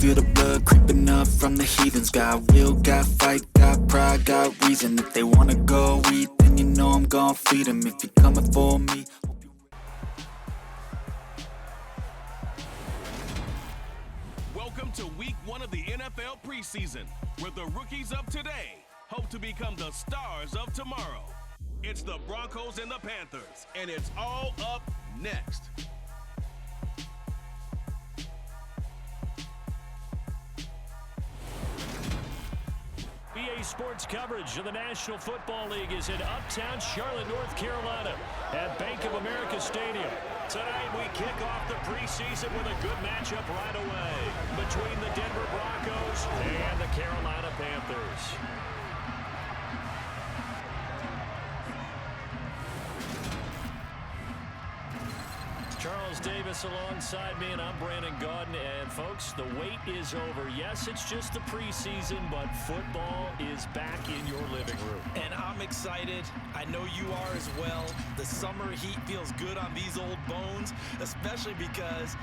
feel the blood creeping up from the heathens. Got will, got fight, got pride, got reason. If they wanna go eat, then you know I'm gon' feed them. If you're coming for me, Welcome to week 1 of the NFL preseason, where the rookies of today hope to become the stars of tomorrow. It's the Broncos and the Panthers, and it's all up next. EA Sports coverage of the National Football League is in uptown Charlotte, North Carolina at Bank of America Stadium. Tonight we kick off the preseason with a good matchup right away between the Denver Broncos and the Carolina Panthers. Charles Davis alongside me, and I'm Brandon Gaudin. And folks, the wait is over. Yes, it's just the preseason, but football is back in your living room. And I'm excited. I know you are as well. The summer heat feels good on these old bones, especially because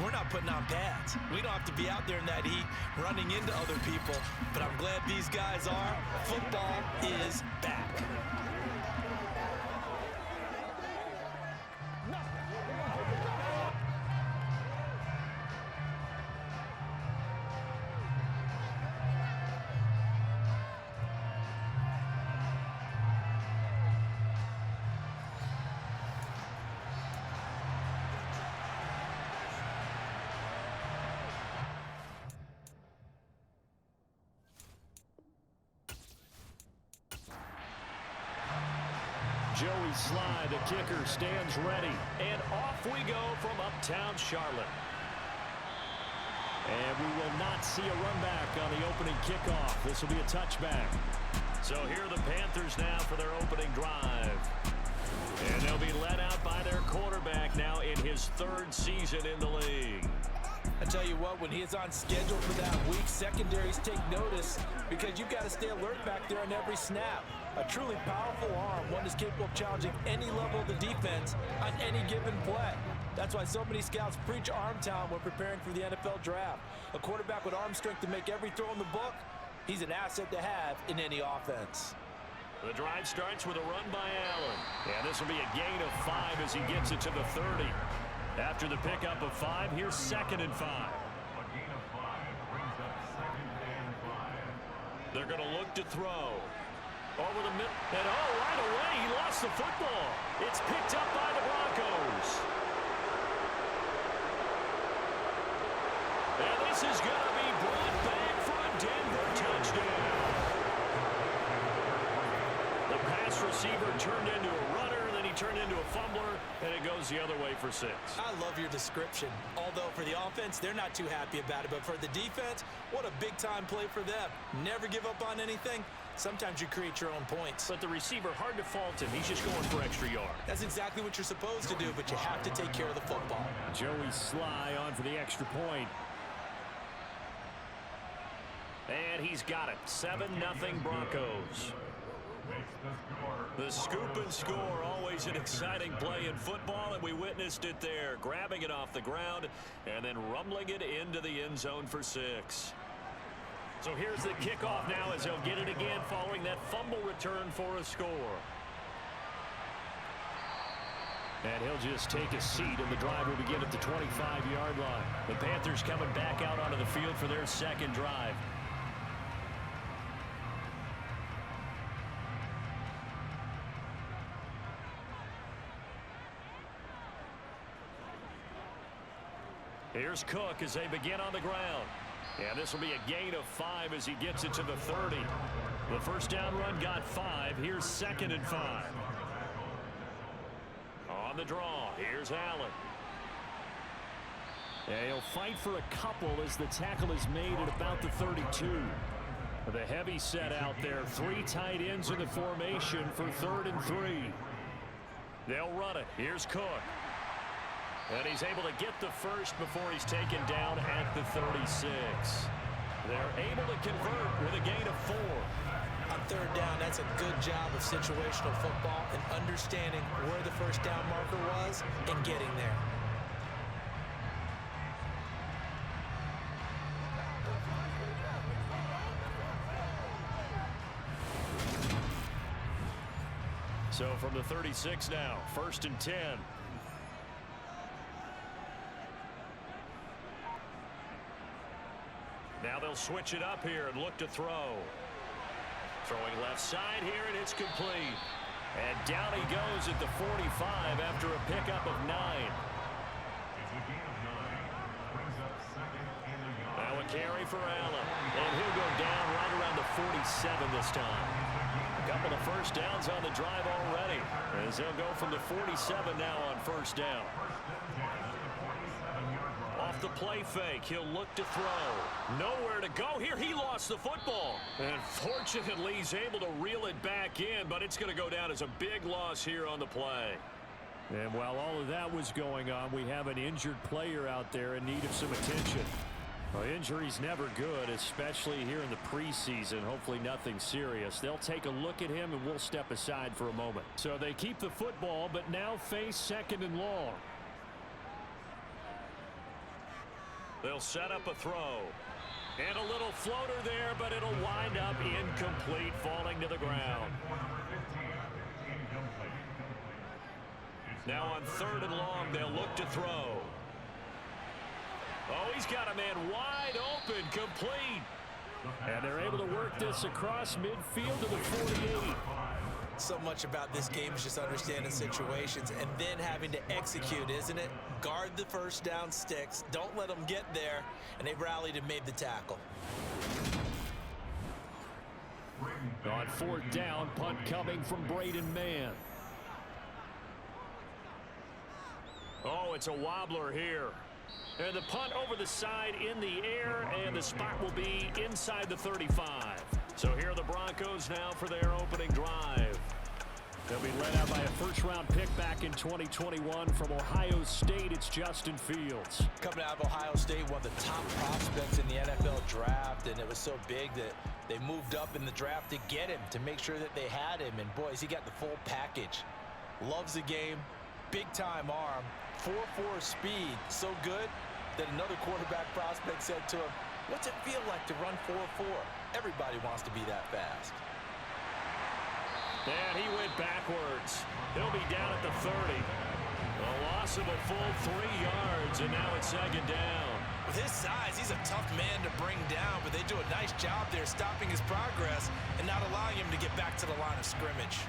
we're not putting on pads. We don't have to be out there in that heat running into other people. But I'm glad these guys are. Football is back. Joey Sly, the kicker, stands ready. And off we go from uptown Charlotte. And we will not see a run back on the opening kickoff. This will be a touchback. So here are the Panthers now for their opening drive. And they'll be led out by their quarterback now in his 3rd season in the league. I tell you what, when he is on schedule for that week, secondaries take notice because you've got to stay alert back there on every snap. A truly powerful arm, one is capable of challenging any level of the defense on any given play. That's why so many scouts preach arm talent when preparing for the NFL draft. A quarterback with arm strength to make every throw in the book, he's an asset to have in any offense. The drive starts with a run by Allen. And this will be a gain of 5 as he gets it to the 30. After the pickup of 5, here's 2nd and 5. A gain of 5 brings up 2nd and 5. They're going to look to throw. Over the middle. And right away, he lost the football. It's picked up by the Broncos. And this is going to be brought back for a Denver touchdown. The pass receiver turned into a runner. He turned into a fumbler, and it goes the other way for 6. I love your description. Although for the offense, they're not too happy about it. But for the defense, what a big-time play for them. Never give up on anything. Sometimes you create your own points. But the receiver, hard to fault him. He's just going for extra yard. That's exactly what you're supposed to do, but you have to take care of the football. Joey Sly on for the extra point. And he's got it. 7-0 Broncos. The scoop and score, always an exciting play in football, and we witnessed it there, grabbing it off the ground and then rumbling it into the end zone for 6. So here's the kickoff now as they'll get it again following that fumble return for a score. And he'll just take a seat, and the drive will begin at the 25-yard line. The Panthers coming back out onto the field for their 2nd drive. Here's Cook as they begin on the ground. And this will be a gain of 5 as he gets it to the 30. The first down run got 5. Here's 2nd and 5. On the draw, here's Allen. And he'll fight for a couple as the tackle is made at about the 32. The heavy set out there. 3 tight ends in the formation for 3rd and 3. They'll run it. Here's Cook. And he's able to get the first before he's taken down at the 36. They're able to convert with a gain of 4. On 3rd down, that's a good job of situational football and understanding where the first down marker was and getting there. So from the 36 now, 1st and 10. Now they'll switch it up here and look to throw. Throwing left side here, and it's complete. And down he goes at the 45 after a pickup of 9. It's a gain of 9. Brings up second and a yard. Now a carry for Allen. And he'll go down right around the 47 this time. A couple of first downs on the drive already, as they'll go from the 47 now on first down. Off the play fake, he'll look to throw. Nowhere to go here. He lost the football. And fortunately, he's able to reel it back in, but it's going to go down as a big loss here on the play. And while all of that was going on, we have an injured player out there in need of some attention. Well, injury's never good, especially here in the preseason. Hopefully nothing serious. They'll take a look at him, and we'll step aside for a moment. So they keep the football, but now face 2nd and long. They'll set up a throw. And a little floater there, but it'll wind up incomplete, falling to the ground. Now on 3rd and long, they'll look to throw. Oh, he's got a man wide open, complete. And they're able to work this across midfield to the 48. So much about this game is just understanding situations and then having to execute, isn't it? Guard the first down sticks. Don't let them get there. And they rallied and made the tackle. On 4th down, punt coming from Braden Mann. Oh, it's a wobbler here. And the punt over the side in the air, and the spot will be inside the 35. So here are the Broncos now for their opening drive. They'll be led out by a first-round pick back in 2021 from Ohio State. It's Justin Fields. Coming out of Ohio State, one of the top prospects in the NFL draft, and it was so big that they moved up in the draft to get him, to make sure that they had him. And, boys, he got the full package. Loves the game, big-time arm, 4.4 speed, so good that another quarterback prospect said to him, "What's it feel like to run 4.4? Everybody wants to be that fast." And he went backwards. He'll be down at the 30. A loss of a full 3 yards, and now it's 2nd down. With his size, he's a tough man to bring down, but they do a nice job there stopping his progress and not allowing him to get back to the line of scrimmage.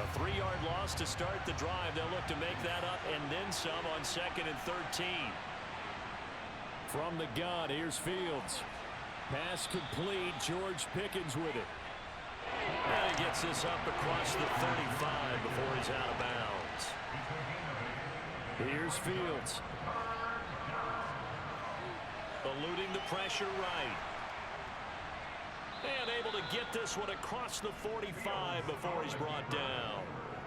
A 3-yard loss to start the drive. They'll look to make that up and then some on 2nd and 13. From the gun, here's Fields. Pass complete. George Pickens with it. And he gets this up across the 35 before he's out of bounds. Here's Fields. Eluding the pressure right. And able to get this one across the 45 before he's brought down.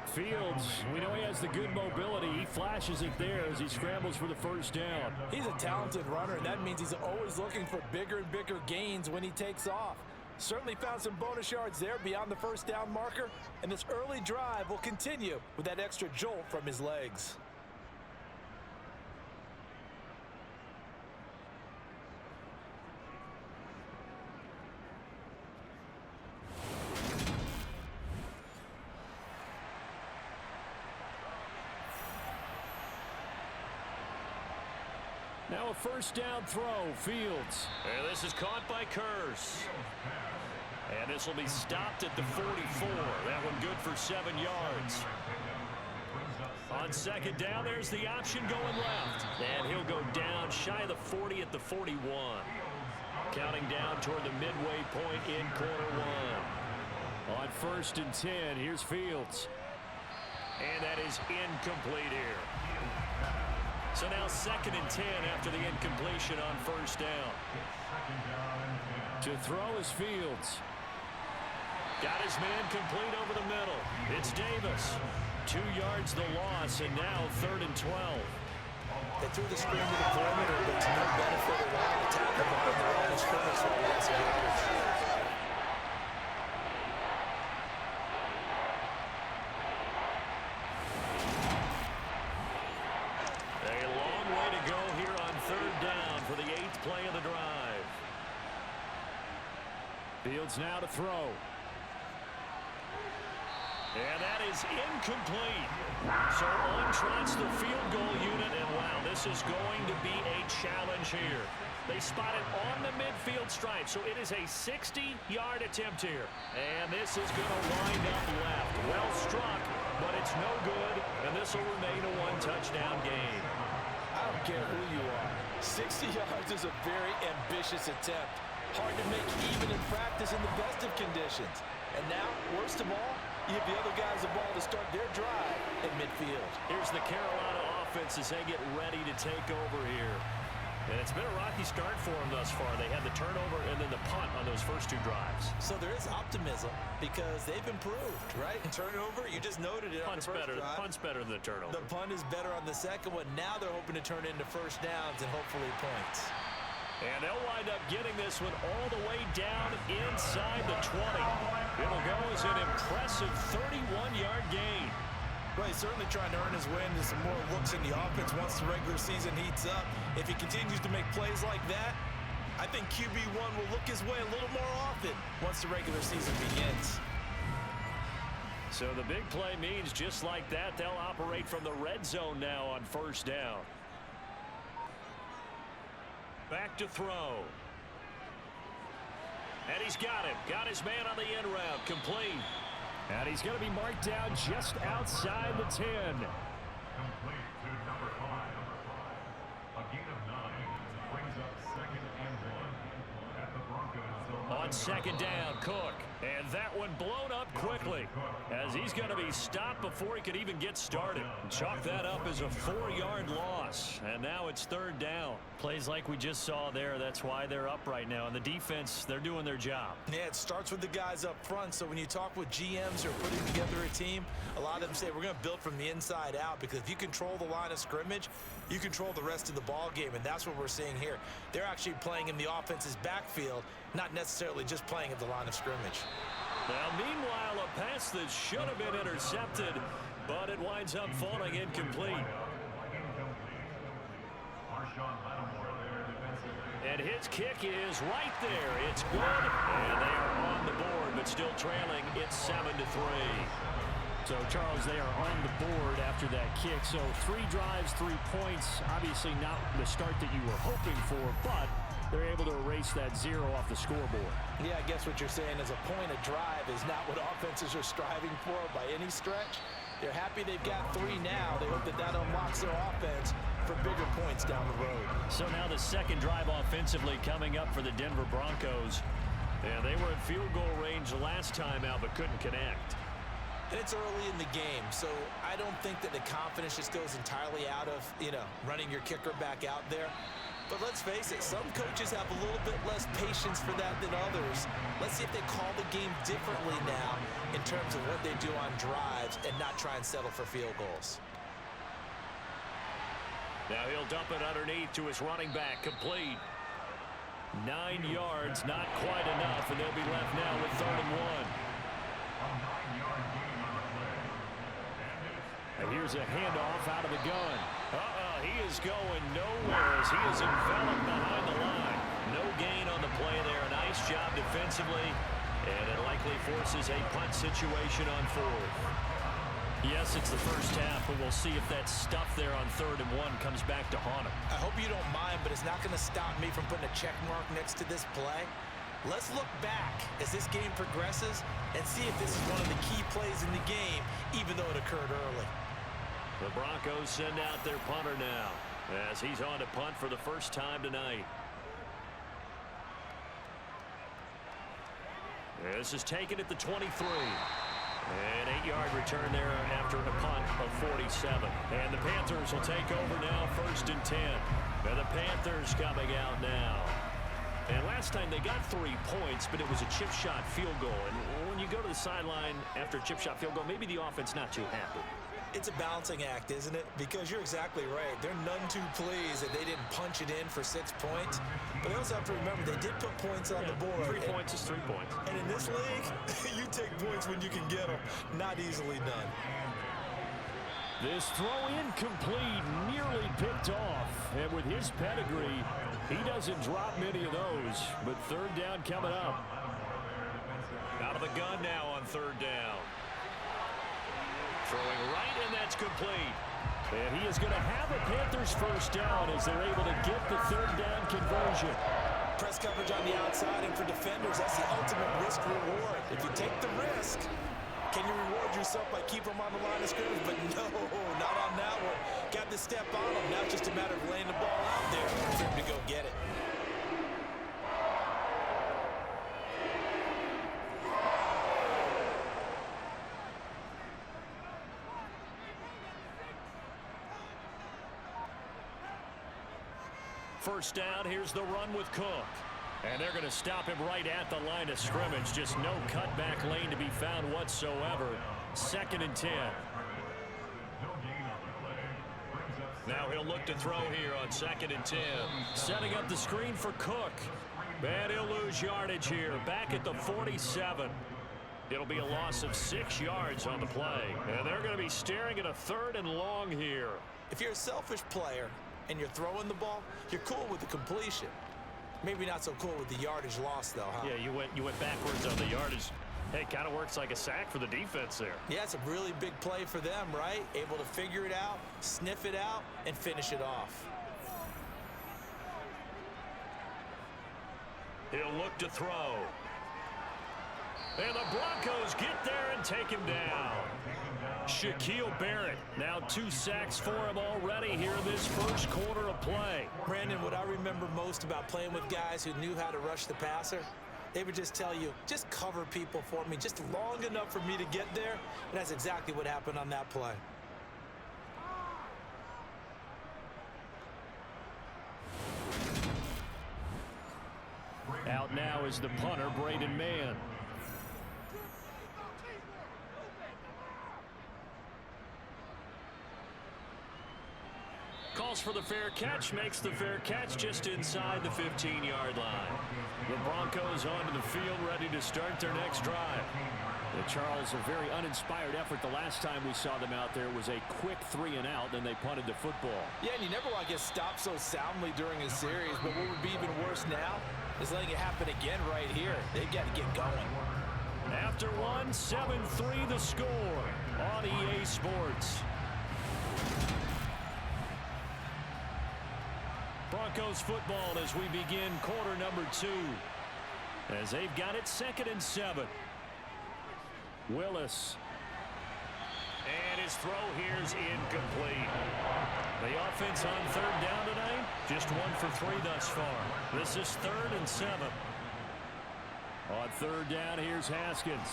Fields, we know he has the good mobility. He flashes it there as he scrambles for the first down. He's a talented runner, and that means he's always looking for bigger and bigger gains when he takes off. Certainly found some bonus yards there beyond the first down marker, and this early drive will continue with that extra jolt from his legs. Now a first down throw, Fields. And this is caught by Curse. And this will be stopped at the 44. That one good for 7 yards. On 2nd down, there's the option going left. And he'll go down shy of the 40 at the 41. Counting down toward the midway point in quarter 1. On 1st and 10, here's Fields. And that is incomplete here. So now 2nd and 10 after the incompletion on first down. To throw is Fields. Got his man complete over the middle. It's Davis. 2 yards the loss, and now 3rd and 12. They threw the screen to the perimeter, but to no benefit at all. The tackle behind the line of scrimmage for a loss of yardage. Fields now to throw. And that is incomplete. So on trots the field goal unit, and wow, this is going to be a challenge here. They spot it on the midfield stripe, so it is a 60-yard attempt here. And this is going to wind up left. Well struck, but it's no good, and this will remain a one-touchdown game. I don't care who you are. 60 yards is a very ambitious attempt. Hard to make even in practice in the best of conditions. And now, worst of all, you have the other guys the ball to start their drive in midfield. Here's the Carolina offense as they get ready to take over here. And it's been a rocky start for them thus far. They had the turnover and then the punt on those first two drives. So there is optimism because they've improved, right? Turnover, you just noted it on the first drive. Punt's better than the turnover. The punt is better on the second one. Now they're hoping to turn it into first downs and hopefully points. And they'll wind up getting this one all the way down inside the 20. It'll go as an impressive 31-yard gain. Well, he's certainly trying to earn his way into some more looks in the offense once the regular season heats up. If he continues to make plays like that, I think QB1 will look his way a little more often once the regular season begins. So the big play means just like that, they'll operate from the red zone now on first down. Back to throw. And he's got him. Got his man on the end route. Complete. And he's going to be marked down just outside the 10. Complete to number 5. A gain of 9 brings up 2nd and 1 at the Broncos. On second down, Cook. And that one blown up quickly as he's going to be stopped before he could even get started. Chalk that up as a 4-yard loss. And now it's third down. Plays like we just saw there. That's why they're up right now. And the defense, they're doing their job. Yeah, it starts with the guys up front. So when you talk with GMs who are putting together a team, a lot of them say we're going to build from the inside out because if you control the line of scrimmage, you control the rest of the ball game. And that's what we're seeing here. They're actually playing in the offense's backfield, not necessarily just playing at the line of scrimmage. Now, meanwhile, a pass that should have been intercepted, but it winds up falling incomplete. And his kick is right there. It's good, and they are on the board, but still trailing. It's 7-3. So, Charles, they are on the board after that kick. So, 3 drives, 3 points. Obviously not the start that you were hoping for, but they're able to erase that 0 off the scoreboard. Yeah, I guess what you're saying is a point of drive is not what offenses are striving for by any stretch. They're happy they've got 3 now. They hope that that unlocks their offense for bigger points down the road. So now the second drive offensively coming up for the Denver Broncos. And they were in field goal range last time out but couldn't connect. And it's early in the game, so I don't think that the confidence just goes entirely out of, running your kicker back out there. But let's face it, some coaches have a little bit less patience for that than others. Let's see if they call the game differently now in terms of what they do on drives and not try and settle for field goals. Now he'll dump it underneath to his running back, complete. 9 yards, not quite enough, and they'll be left now with 3rd and 1. And here's a handoff out of the gun. He is going nowhere as he is enveloped behind the line. No gain on the play there. A nice job defensively, and it likely forces a punt situation on 4th. Yes, it's the first half, but we'll see if that stuff there on 3rd and 1 comes back to haunt him. I hope you don't mind, but it's not going to stop me from putting a check mark next to this play. Let's look back as this game progresses and see if this is one of the key plays in the game, even though it occurred early. The Broncos send out their punter now as he's on to punt for the first time tonight. This is taken at the 23. An 8-yard return there after a punt of 47. And the Panthers will take over now, 1st and 10. And the Panthers coming out now. And last time they got 3 points, but it was a chip shot field goal. And when you go to the sideline after a chip shot field goal, maybe the offense not too happy. It's a balancing act, isn't it? Because you're exactly right. They're none too pleased that they didn't punch it in for 6 points. But they also have to remember they did put points on the board. 3 points is 3 points. And in this league, you take points when you can get them. Not easily done. This throw incomplete, nearly picked off. And with his pedigree, he doesn't drop many of those. But 3rd down coming up. out of the gun now on third down. Throwing right, and that's complete. And he is going to have a Panthers first down as they're able to get the third down conversion. Press coverage on the outside, and for defenders, that's the ultimate risk-reward. If you take the risk, can you reward yourself by keeping them on the line of scrimmage? But no, not on that one. Got to step on them. Now it's just a matter of laying the ball out there for him to go get it. First down, here's the run with Cook. And they're going to stop him right at the line of scrimmage. Just no cutback lane to be found whatsoever. 2nd and 10. Now he'll look to throw here on 2nd and 10. Setting up the screen for Cook. And he'll lose yardage here. Back at the 47. It'll be a loss of 6 yards on the play. And they're going to be staring at a 3rd and long here. If you're a selfish player and you're throwing the ball, you're cool with the completion. Maybe not so cool with the yardage loss, though, huh? Yeah, you went backwards on the yardage. Hey, kind of works like a sack for the defense there. Yeah, it's a really big play for them, right? Able to figure it out, sniff it out, and finish it off. He'll look to throw. And the Broncos get there and take him down. Shaquille Barrett, now 2 sacks for him already here in this first quarter of play. Brandon, what I remember most about playing with guys who knew how to rush the passer, they would just tell you, just cover people for me, just long enough for me to get there. And that's exactly what happened on that play. Out now is the punter, Braden Mann. Calls for the fair catch, makes the fair catch just inside the 15-yard line. The Broncos onto the field, ready to start their next drive. Charles, a very uninspired effort the last time we saw them out there was a quick 3-and-out, then they punted the football. Yeah, and you never want to get stopped so soundly during a series, but what would be even worse now is letting it happen again right here. They've got to get going. After one, 7-3 the score on EA Sports. Broncos football as we begin quarter number 2. As they've got it 2nd and 7. Willis. And his throw here is incomplete. The offense on 3rd down tonight, just 1 for 3 thus far. This is 3rd and 7. On 3rd down, here's Haskins.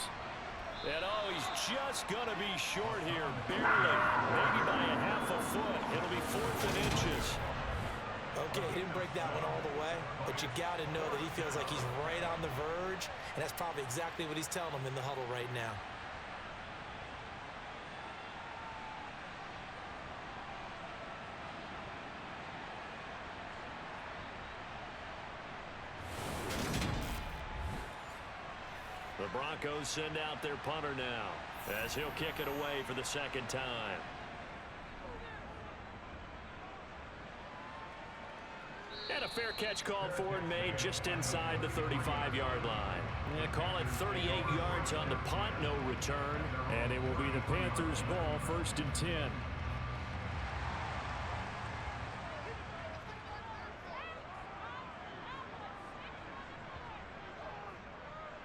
And he's just going to be short here, barely, maybe by a half a foot. It'll be 4th and inches. Okay, he didn't break that one all the way, but you got to know that he feels like he's right on the verge, and that's probably exactly what he's telling them in the huddle right now. The Broncos send out their punter now, as he'll kick it away for the 2nd time. And a fair catch called for and made just inside the 35-yard line. Yeah, call it 38 yards on the punt, no return. And it will be the Panthers' ball, 1st and 10.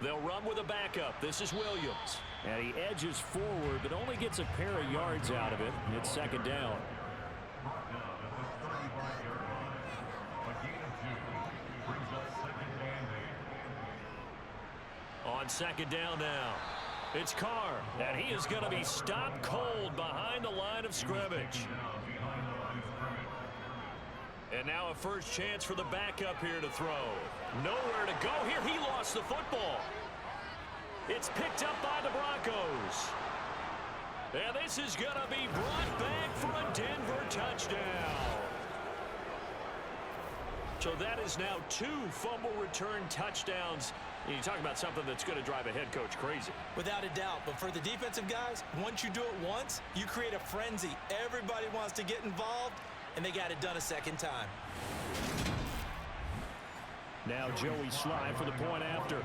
They'll run with a backup. This is Williams. And he edges forward, but only gets a pair of yards out of it. It's 2nd down. On 2nd down now, it's Carr, and he is going to be stopped cold behind the line of scrimmage. And now a first chance for the backup here to throw. Nowhere to go here. He lost the football. It's picked up by the Broncos. And this is going to be brought back for a Denver touchdown. So that is now 2 fumble return touchdowns. You talk about something that's going to drive a head coach crazy. Without a doubt. But for the defensive guys, once you do it once, you create a frenzy. Everybody wants to get involved, and they got it done a 2nd time. Now Joey Sly for the point after.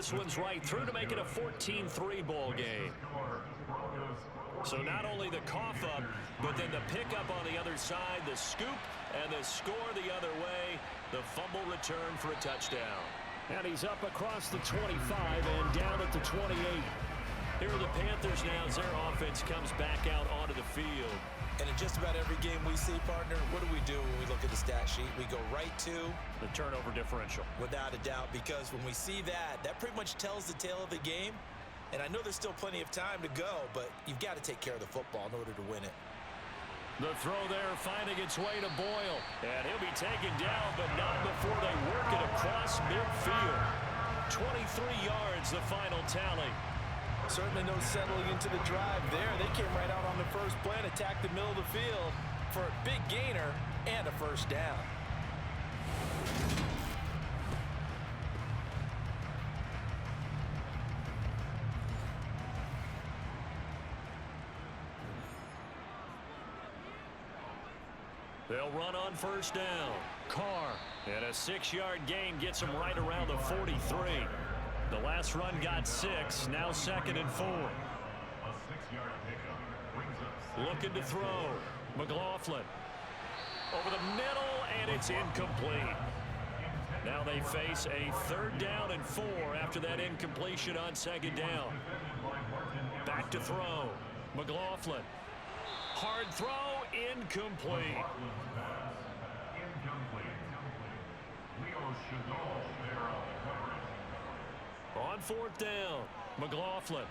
this one's right through to make it a 14-3 ball game. So not only the cough up, but then the pickup on the other side, the scoop, and the score the other way, the fumble return for a touchdown. And he's up across the 25 and down at the 28. Here are the Panthers now as their offense comes back out onto the field. And in just about every game we see, partner, what do we do when we look at the stat sheet? We go right to the turnover differential. Without a doubt, because when we see that, that pretty much tells the tale of the game. And I know there's still plenty of time to go, but you've got to take care of the football in order to win it. The throw there finding its way to Boyle. And he'll be taken down, but not before they work it across midfield. 23 yards, the final tally. Certainly no settling into the drive there. They came right out on the first play and attacked the middle of the field for a big gainer and a first down. They'll run on first down. Carr, and a 6-yard gain gets him right around the 43. The last run got 6, now 2nd and 4. A 6-yard pickup brings up Looking to throw. McLaughlin. Over the middle, and it's incomplete. Now they face a 3rd down and 4 after that incompletion on 2nd down. Back to throw. McLaughlin. Hard throw, incomplete. On 4th down, McLaughlin.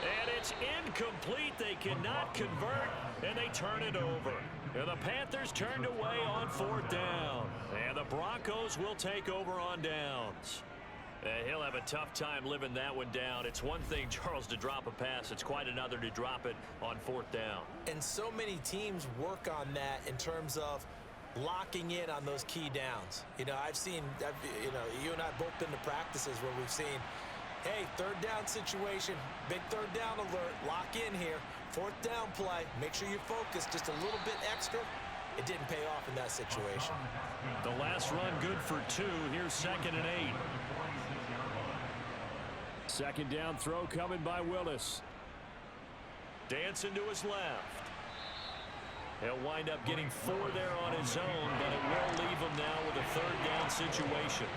And it's incomplete. They cannot convert, and they turn it over. And the Panthers turned away on 4th down. And the Broncos will take over on downs. He'll have a tough time living that one down. It's one thing, Charles, to drop a pass. It's quite another to drop it on 4th down. And so many teams work on that in terms of locking in on those key downs. You know, you and I both been to practices where we've seen, hey, 3rd down situation, big 3rd down alert, lock in here, 4th down play, make sure you're focused just a little bit extra. It didn't pay off in that situation. The last run good for 2. Here's 2nd and 8. 2nd down throw coming by Willis. Dancing to his left. He'll wind up getting 4 there on his own, but it will leave him now with a 3rd down situation.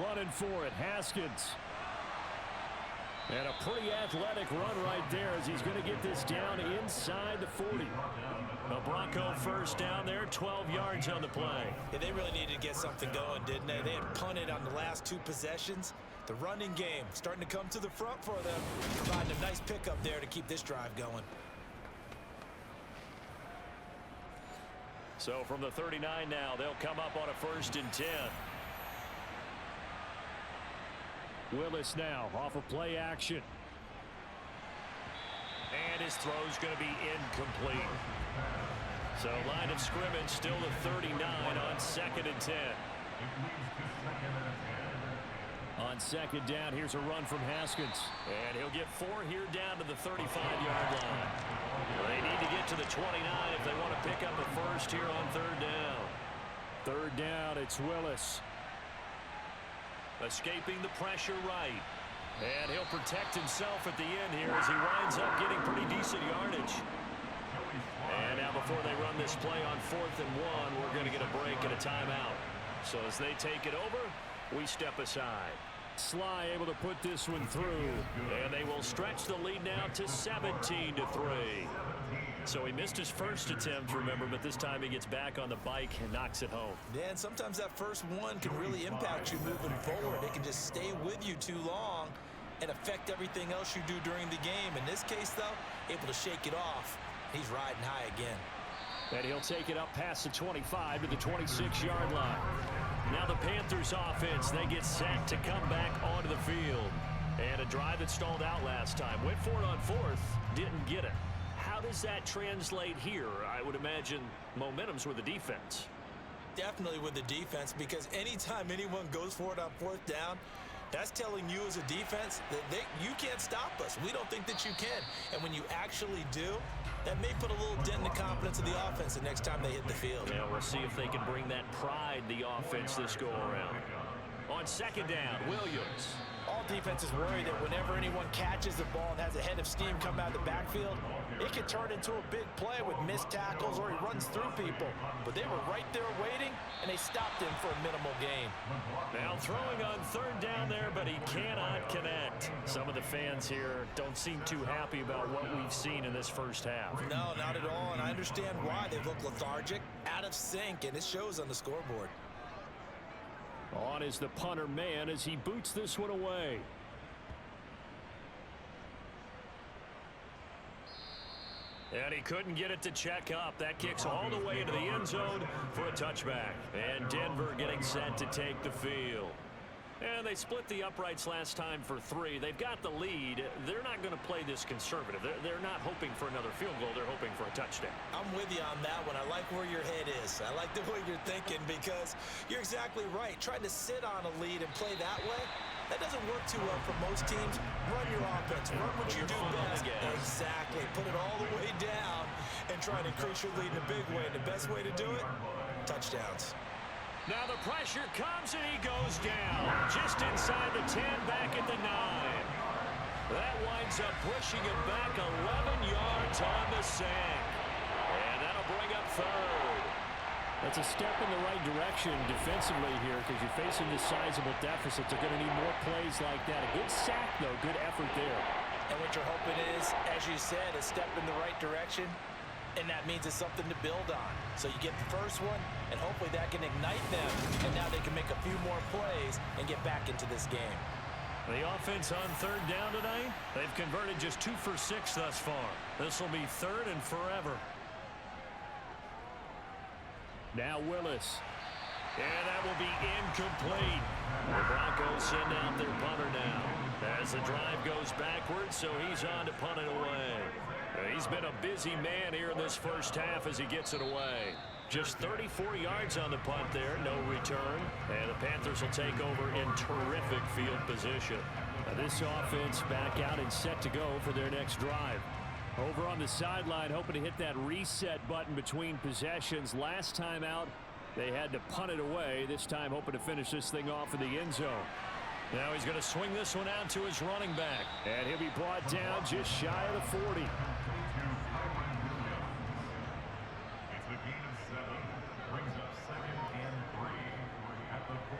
Running for it, Haskins. And a pretty athletic run right there as he's going to get this down inside the 40. The Bronco first down there, 12 yards on the play. Yeah, they really needed to get something going, didn't they? They had punted on the last 2 possessions. The running game starting to come to the front for them, providing a nice pickup there to keep this drive going. So from the 39 now, they'll come up on a 1st and 10. Willis now off of play action. And his throw's going to be incomplete. So line of scrimmage still the 39 on 2nd and 10. On 2nd down, here's a run from Haskins. And he'll get 4 here down to the 35-yard line. They need to get to the 29 if they want to pick up a 1st here on 3rd down. 3rd down, it's Willis. Escaping the pressure right. And he'll protect himself at the end here as he winds up getting pretty decent yardage. And now before they run this play on 4th and 1, we're going to get a break and a timeout. So as they take it over, we step aside. Sly able to put this one through. And they will stretch the lead now to 17-3. So he missed his first attempt, remember, but this time he gets back on the bike and knocks it home. Yeah, and sometimes that first one can really impact you moving forward. It can just stay with you too long and affect everything else you do during the game. In this case, though, able to shake it off. He's riding high again. And he'll take it up past the 25 to the 26-yard line. Now the Panthers offense, they get set to come back onto the field. And a drive that stalled out last time. Went for it on 4th, didn't get it. How does that translate here? I would imagine momentum's with the defense. Definitely with the defense, because anytime anyone goes for it on 4th down, that's telling you as a defense that you can't stop us. We don't think that you can. And when you actually do, That may put a little dent in the confidence of the offense the next time they hit the field. Yeah, we'll see if they can bring that pride, the offense, this go-around. On second down, Williams. All defenses worry that whenever anyone catches the ball and has a head of steam come out of the backfield, it could turn into a big play with missed tackles or he runs through people. But they were right there waiting, and they stopped him for a minimal gain. Now throwing on third down there, but he cannot connect. Some of the fans here don't seem too happy about what we've seen in this first half. No, not at all, and I understand why. They look lethargic, out of sync, and it shows on the scoreboard. On is the punter man as he boots this one away. And he couldn't get it to check up. That kicks all the way into the end zone for a touchback. And Denver getting set to take the field. And they split the uprights last time for 3. They've got the lead. They're not going to play this conservative. They're not hoping for another field goal. They're hoping for a touchdown. I'm with you on that one. I like where your head is. I like the way you're thinking because you're exactly right. Trying to sit on a lead and play that way, that doesn't work too well for most teams. Run your offense. Run what you do best. Exactly. Put it all the way down and try to increase your lead in a big way. And the best way to do it, touchdowns. Now the pressure comes and he goes down. Just inside the 10, back at the 9. That winds up pushing him back 11 yards on the sack. And that'll bring up third. That's a step in the right direction defensively here because you're facing this sizable deficit. They're going to need more plays like that. A good sack, though. Good effort there. And what you're hoping is, as you said, a step in the right direction. And that means it's something to build on. So you get the first one, and hopefully that can ignite them. And now they can make a few more plays and get back into this game. The offense on third down tonight, they've converted just 2 for 6 thus far. This will be third and forever. Now Willis. And that will be incomplete. The Broncos send out their punter now. As the drive goes backwards, so he's on to punt it away. He's been a busy man here in this first half as he gets it away. Just 34 yards on the punt there, no return. And the Panthers will take over in terrific field position. Now this offense back out and set to go for their next drive. Over on the sideline, hoping to hit that reset button between possessions. Last time out, they had to punt it away. This time hoping to finish this thing off in the end zone. Now he's going to swing this one out to his running back. And he'll be brought down just shy of the 40.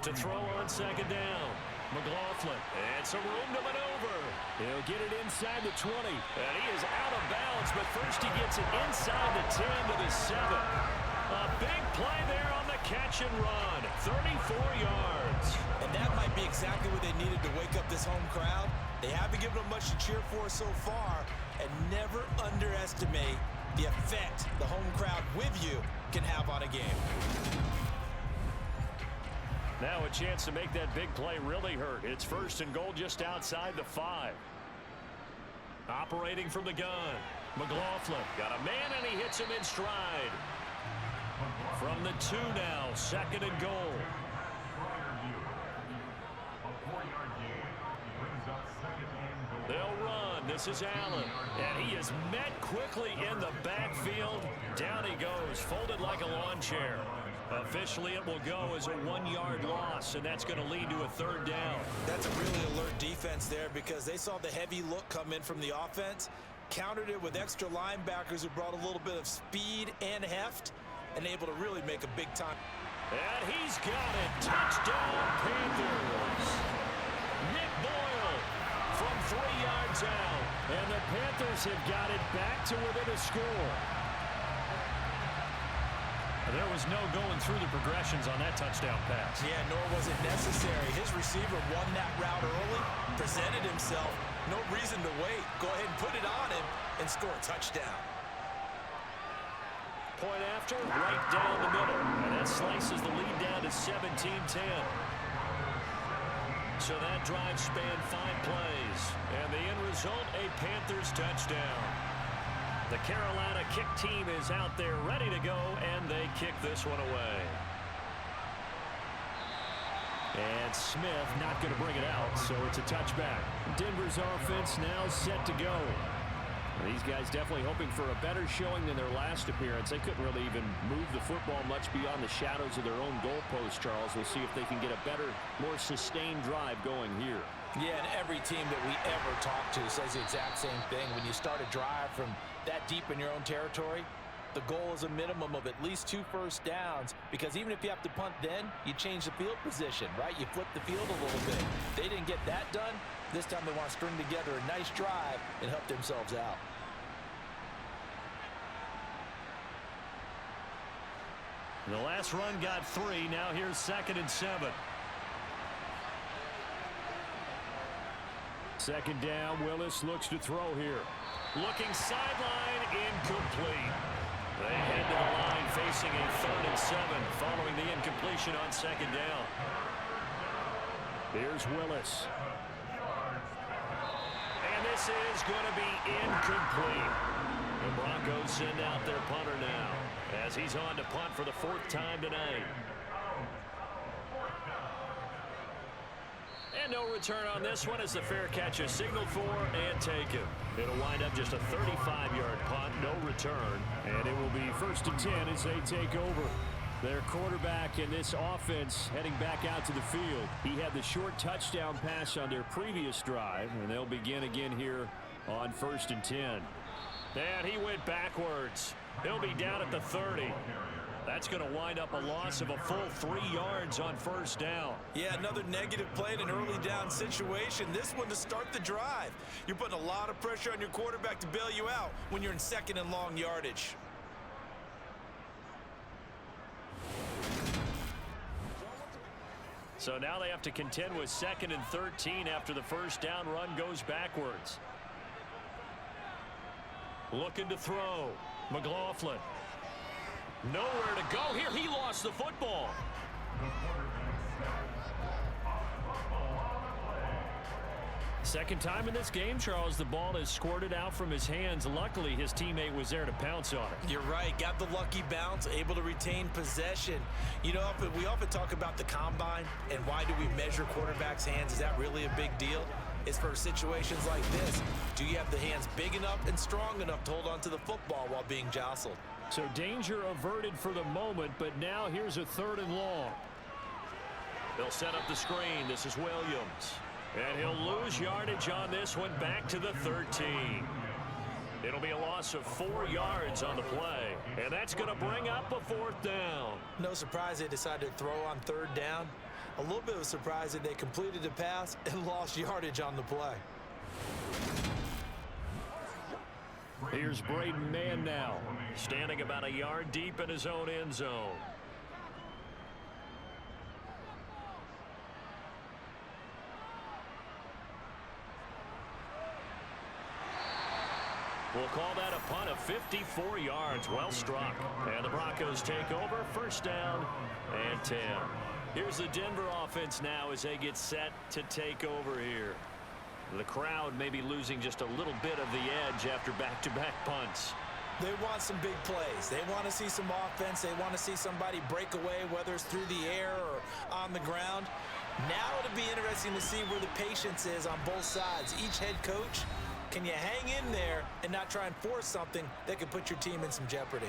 To throw on second down. McLaughlin. And some room to maneuver. He'll get it inside the 20. And he is out of bounds, but first he gets it inside the 10 to the 7. A big play there on the catch and run. 34 yards. And that might be exactly what they needed to wake up this home crowd. They haven't given them much to cheer for so far. And never underestimate the effect the home crowd with you can have on a game. Now a chance to make that big play really hurt. It's first and goal just outside the 5. Operating from the gun. McLaughlin got a man and he hits him in stride. From the 2 now, second and goal. They'll run. This is Allen. And he is met quickly in the backfield. Down he goes, folded like a lawn chair. Officially, it will go as a 1-yard loss, and that's going to lead to a third down. That's a really alert defense there because they saw the heavy look come in from the offense, countered it with extra linebackers who brought a little bit of speed and heft, and able to really make a big time. And he's got it. Touchdown, Panthers. Nick Boyle from 3 yards out. And the Panthers have got it back to within a score. There was no going through the progressions on that touchdown pass. Yeah, nor was it necessary. His receiver won that route early, presented himself. No reason to wait. Go ahead and put it on him and score a touchdown. Point after, right down the middle. And that slices the lead down to 17-10. So that drive spanned 5 plays. And the end result, a Panthers touchdown. The Carolina kick team is out there ready to go, and they kick this one away. And Smith not going to bring it out, so it's a touchback. Denver's offense now set to go. These guys definitely hoping for a better showing than their last appearance. They couldn't really even move the football much beyond the shadows of their own goalpost, Charles. We'll see if they can get a better, more sustained drive going here. Yeah, and every team that we ever talk to says the exact same thing. When you start a drive from that deep in your own territory, the goal is a minimum of at least 2 first downs, because even if you have to punt then, you change the field position, right? You flip the field a little bit. They didn't get that done. This time they want to string together a nice drive and help themselves out. The last run got 3. Now here's 2nd and 7. Second down. Willis looks to throw here. Looking sideline, incomplete. They head to the line facing a 3rd and 7 following the incompletion on 2nd down. Here's Willis. And this is going to be incomplete. The Broncos send out their punter now as he's on to punt for the 4th time tonight. And no return on this one as the fair catch is signaled for and taken. It'll wind up just a 35-yard punt, no return, and it will be 1st and 10 as they take over. Their quarterback in this offense heading back out to the field. He had the short touchdown pass on their previous drive, and they'll begin again here on 1st and 10. And he went backwards. He'll be down at the 30. That's going to wind up a loss of a full 3 yards on 1st down. Yeah, another negative play in an early down situation. This one to start the drive. You're putting a lot of pressure on your quarterback to bail you out when you're in 2nd and long yardage. So now they have to contend with 2nd and 13 after the 1st down run goes backwards. Looking to throw. McLaughlin. Nowhere to go here. He lost the football. Second time in this game, Charles, the ball has squirted out from his hands. Luckily, his teammate was there to pounce on it. You're right. Got the lucky bounce, able to retain possession. You know, we often talk about the combine and why do we measure quarterbacks' hands. Is that really a big deal? It's for situations like this. Do you have the hands big enough and strong enough to hold on to the football while being jostled? So danger averted for the moment, but now here's a 3rd and long. They'll set up the screen. This is Williams. And he'll lose yardage on this one back to the 13. It'll be a loss of 4 yards on the play. And that's going to bring up a 4th down. No surprise they decided to throw on 3rd down. A little bit of a surprise that they completed the pass and lost yardage on the play. Here's Braden Mann now, standing about a yard deep in his own end zone. We'll call that a punt of 54 yards. Well struck. And the Broncos take over. 1st down and 10. Here's the Denver offense now as they get set to take over here. The crowd may be losing just a little bit of the edge after back-to-back punts. They want some big plays. They want to see some offense. They want to see somebody break away, whether it's through the air or on the ground. Now it'll be interesting to see where the patience is on both sides. Each head coach, can you hang in there and not try and force something that could put your team in some jeopardy?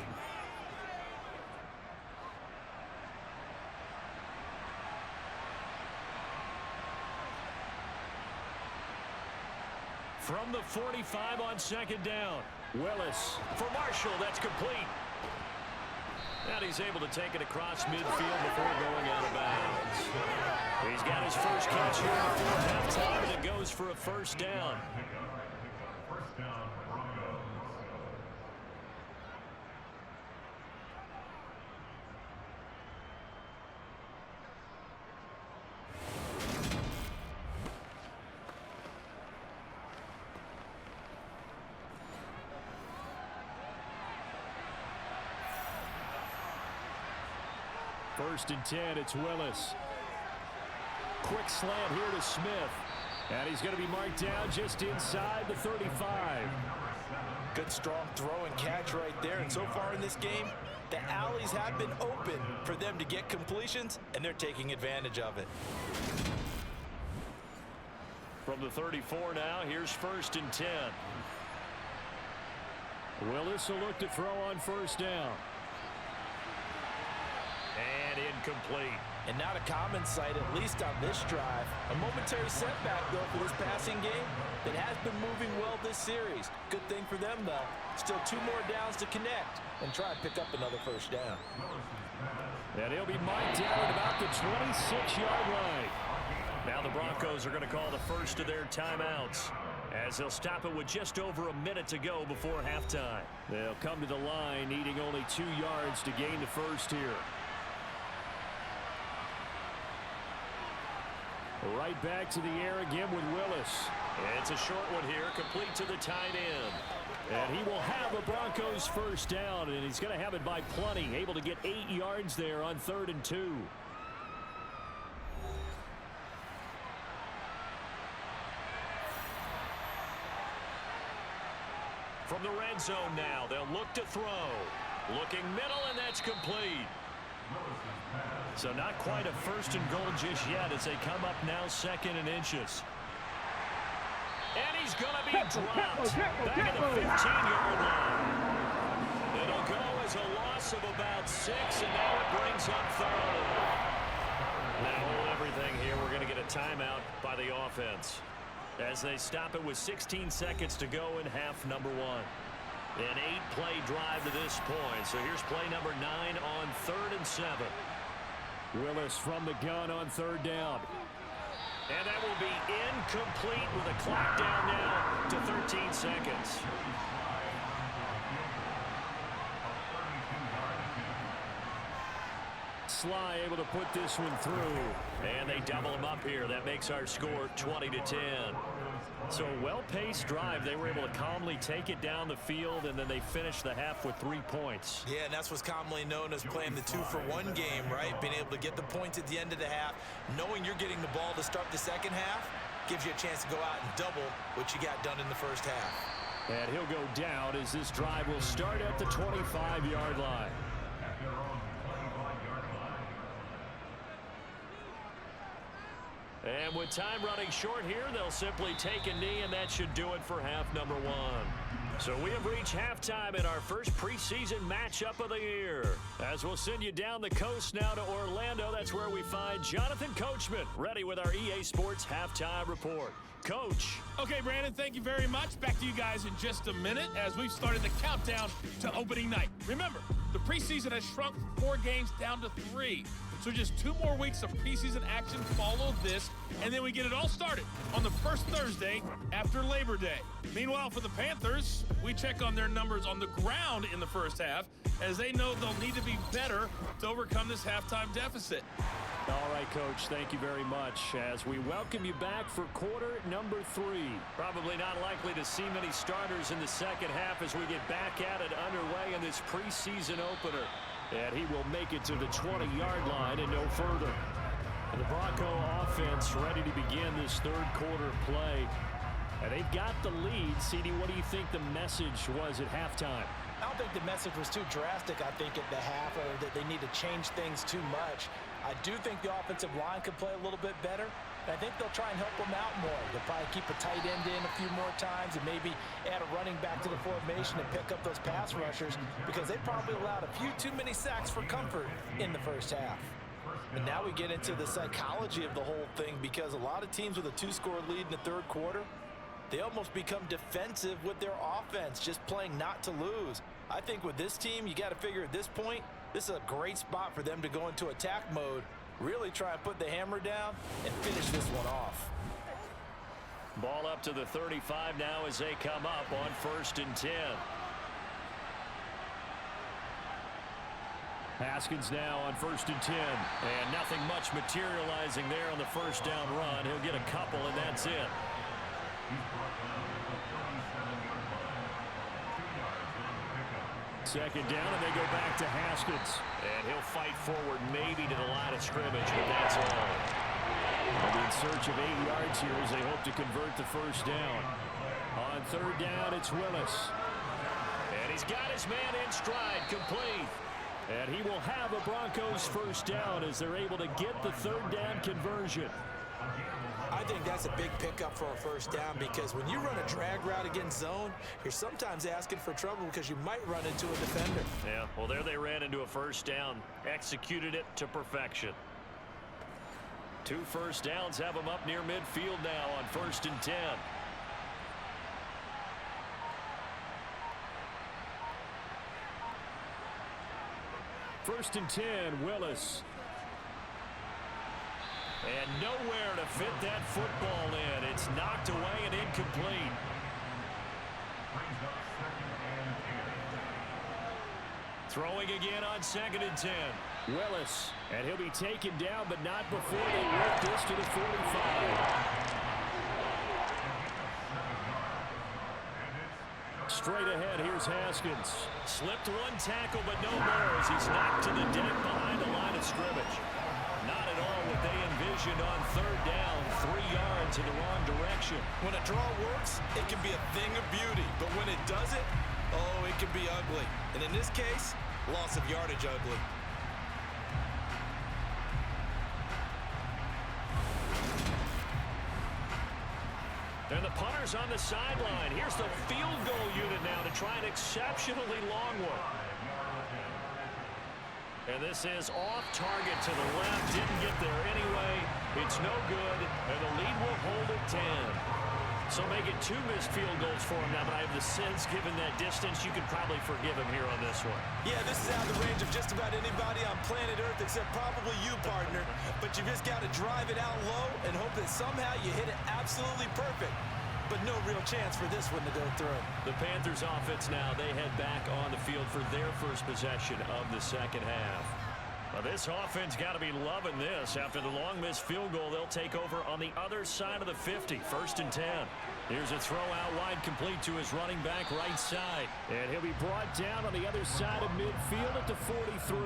From the 45 on 2nd down. Willis for Marshall. That's complete. And he's able to take it across midfield before going out of bounds. He's got his first catch here before halftime, and it goes for a 1st down. First and 10, it's Willis. Quick slant here to Smith. And he's going to be marked down just inside the 35. Good strong throw and catch right there. And so far in this game, the alleys have been open for them to get completions, and they're taking advantage of it. From the 34 now, here's 1st and 10. Willis will look to throw on first down. And incomplete. And not a common sight, at least on this drive. A momentary setback, though, for this passing game that has been moving well this series. Good thing for them, though. Still 2 more downs to connect and try and pick up another first down. And he'll be marked down at about the 26-yard line. Now the Broncos are going to call the first of their timeouts, as they'll stop it with just over a minute to go before halftime. They'll come to the line needing only 2 yards to gain the first here. Right back to the air again with Willis. It's a short one here, complete to the tight end. And he will have a Broncos first down, and he's going to have it by plenty, able to get 8 yards there on 3rd and 2. From the red zone now, they'll look to throw. Looking middle, and that's complete. So not quite a 1st and goal just yet as they come up now 2nd and inches. And he's going to be dropped back at the 15-yard line. It'll go as a loss of about 6, and now it brings up 3rd. Now hold everything here. We're going to get a timeout by the offense as they stop it with 16 seconds to go in half number 1. An 8-play drive to this point. So here's play number 9 on 3rd and 7. Willis from the gun on 3rd down. And that will be incomplete with a clock down now to 13 seconds. Sly able to put this one through. And they double him up here. That makes our score 20-10. So a well-paced drive. They were able to calmly take it down the field, and then they finished the half with 3 points. Yeah, and that's what's commonly known as playing the 2-for-1 game, right? Being able to get the points at the end of the half, knowing you're getting the ball to start the second half, gives you a chance to go out and double what you got done in the first half. And he'll go down as this drive will start at the 25-yard line. And with time running short here, they'll simply take a knee, and that should do it for half number 1. So we have reached halftime in our first preseason matchup of the year. As we'll send you down the coast now to Orlando, that's where we find Jonathan Coachman, ready with our EA Sports halftime report. Coach. Okay, Brandon, thank you very much. Back to you guys in just a minute as we've started the countdown to opening night. Remember, the preseason has shrunk from 4 games down to 3. So just 2 more weeks of preseason action follow this, and then we get it all started on the first Thursday after Labor Day. Meanwhile, for the Panthers, we check on their numbers on the ground in the first half, as they know they'll need to be better to overcome this halftime deficit. All right, Coach, thank you very much as we welcome you back for quarter number 3. Probably not likely to see many starters in the second half as we get back at it underway in this preseason opener. And he will make it to the 20-yard line and no further. And the Bronco offense ready to begin this 3rd quarter play. And they've got the lead. CD, what do you think the message was at halftime? I don't think the message was too drastic, I think, at the half, or that they need to change things too much. I do think the offensive line could play a little bit better. I think they'll try and help them out more. They'll probably keep a tight end in a few more times and maybe add a running back to the formation and pick up those pass rushers because they probably allowed a few too many sacks for comfort in the first half. And now we get into the psychology of the whole thing because a lot of teams with a 2-score lead in the 3rd quarter, they almost become defensive with their offense, just playing not to lose. I think with this team, you got to figure at this point, this is a great spot for them to go into attack mode, really try and put the hammer down and finish this one off. Ball up to the 35 now as they come up on 1st and 10. Haskins now on 1st and 10. And nothing much materializing there on the first down run. He'll get a couple, and that's it. Second down, and they go back to Haskins. And he'll fight forward maybe to the line of scrimmage, but that's all. They'll be in search of 8 yards here as they hope to convert the first down. On 3rd down, it's Willis. And he's got his man in stride, complete. And he will have a Broncos first down as they're able to get the 3rd down conversion. I think that's a big pickup for a first down because when you run a drag route against zone, you're sometimes asking for trouble because you might run into a defender. Yeah, well, there they ran into a first down, executed it to perfection. 2 first downs have them up near midfield now on 1st and 10. First and 10, Willis. And nowhere to fit that football in. It's knocked away and incomplete. Throwing again on 2nd and 10. Willis. And he'll be taken down, but not before they work this to the 45. Straight ahead, here's Haskins. Slipped 1 tackle, but no more as he's knocked to the deck behind the line of scrimmage. Not at all what they envisioned on 3rd down, 3 yards in the wrong direction. When a draw works, it can be a thing of beauty, but when it doesn't, oh, it can be ugly. And in this case, loss of yardage ugly. And the punter's on the sideline. Here's the field goal unit now to try an exceptionally long one. And this is off target to the left. Didn't get there anyway. It's no good. And the lead will hold at 10. So make it 2 missed field goals for him now. But I have the sense, given that distance, you could probably forgive him here on this one. Yeah, this is out of the range of just about anybody on planet Earth except probably you, partner. But you just got to drive it out low and hope that somehow you hit it absolutely perfect. But no real chance for this one to go through. The Panthers offense now, they head back on the field for their first possession of the second half. Well, this offense got to be loving this. After the long missed field goal, they'll take over on the other side of the 50. 1st and 10. Here's a throw out wide complete to his running back right side. And he'll be brought down on the other side of midfield at the 43.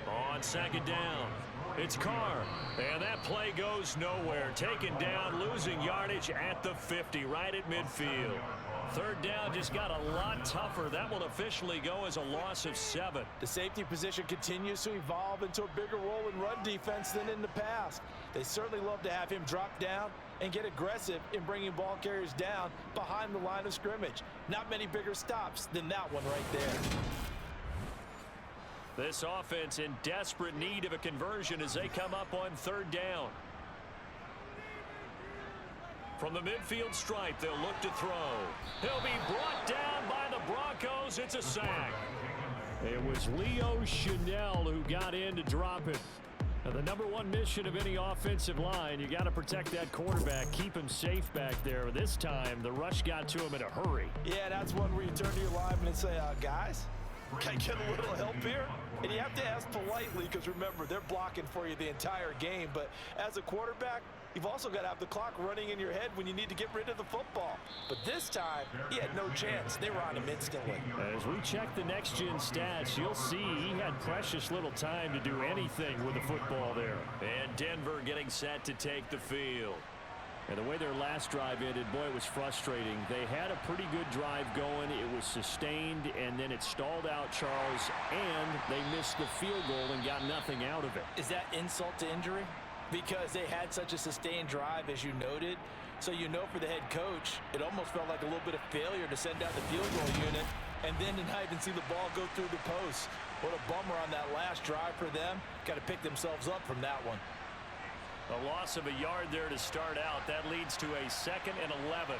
On 2nd down. It's Carr, and that play goes nowhere. Taken down, losing yardage at the 50, right at midfield. 3rd down just got a lot tougher. That will officially go as a loss of 7. The safety position continues to evolve into a bigger role in run defense than in the past. They certainly love to have him drop down and get aggressive in bringing ball carriers down behind the line of scrimmage. Not many bigger stops than that one right there. This offense in desperate need of a conversion as they come up on 3rd down. From the midfield stripe, they'll look to throw. He'll be brought down by the Broncos. It's a sack. It was Leo Chanel who got in to drop it. Now, the #1 mission of any offensive line, you got to protect that quarterback, keep him safe back there. This time, the rush got to him in a hurry. Yeah, that's one where you turn to your lineman and say, guys, can I get a little help here? And you have to ask politely because, remember, they're blocking for you the entire game. But as a quarterback, you've also got to have the clock running in your head when you need to get rid of the football. But this time, he had no chance. They were on him instantly. As we check the next-gen stats, you'll see he had precious little time to do anything with the football there. And Denver getting set to take the field. And the way their last drive ended, boy, it was frustrating. They had a pretty good drive going. It was sustained, and then it stalled out, Charles, and they missed the field goal and got nothing out of it. Is that insult to injury? Because they had such a sustained drive, as you noted. So you know for the head coach, it almost felt like a little bit of failure to send out the field goal unit and then to not even see the ball go through the post. What a bummer on that last drive for them. Got to pick themselves up from that one. A loss of a yard there to start out. That leads to a 2nd and 11.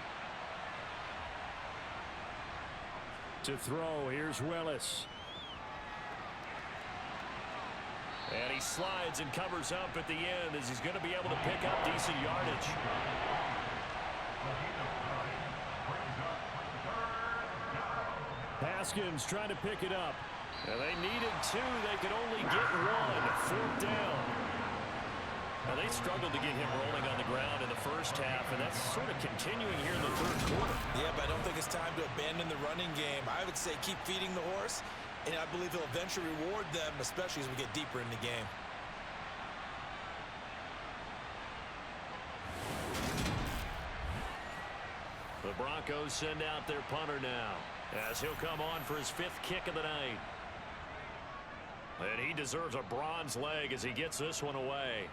To throw, here's Willis. And he slides and covers up at the end as he's going to be able to pick up decent yardage. Haskins trying to pick it up. And they needed 2. They could only get 1. 4th down. Now, they struggled to get him rolling on the ground in the first half, and that's sort of continuing here in the 3rd quarter. Yeah, but I don't think it's time to abandon the running game. I would say keep feeding the horse, and I believe he'll eventually reward them, especially as we get deeper in the game. The Broncos send out their punter now, as he'll come on for his 5th kick of the night. And he deserves a bronze leg as he gets this one away.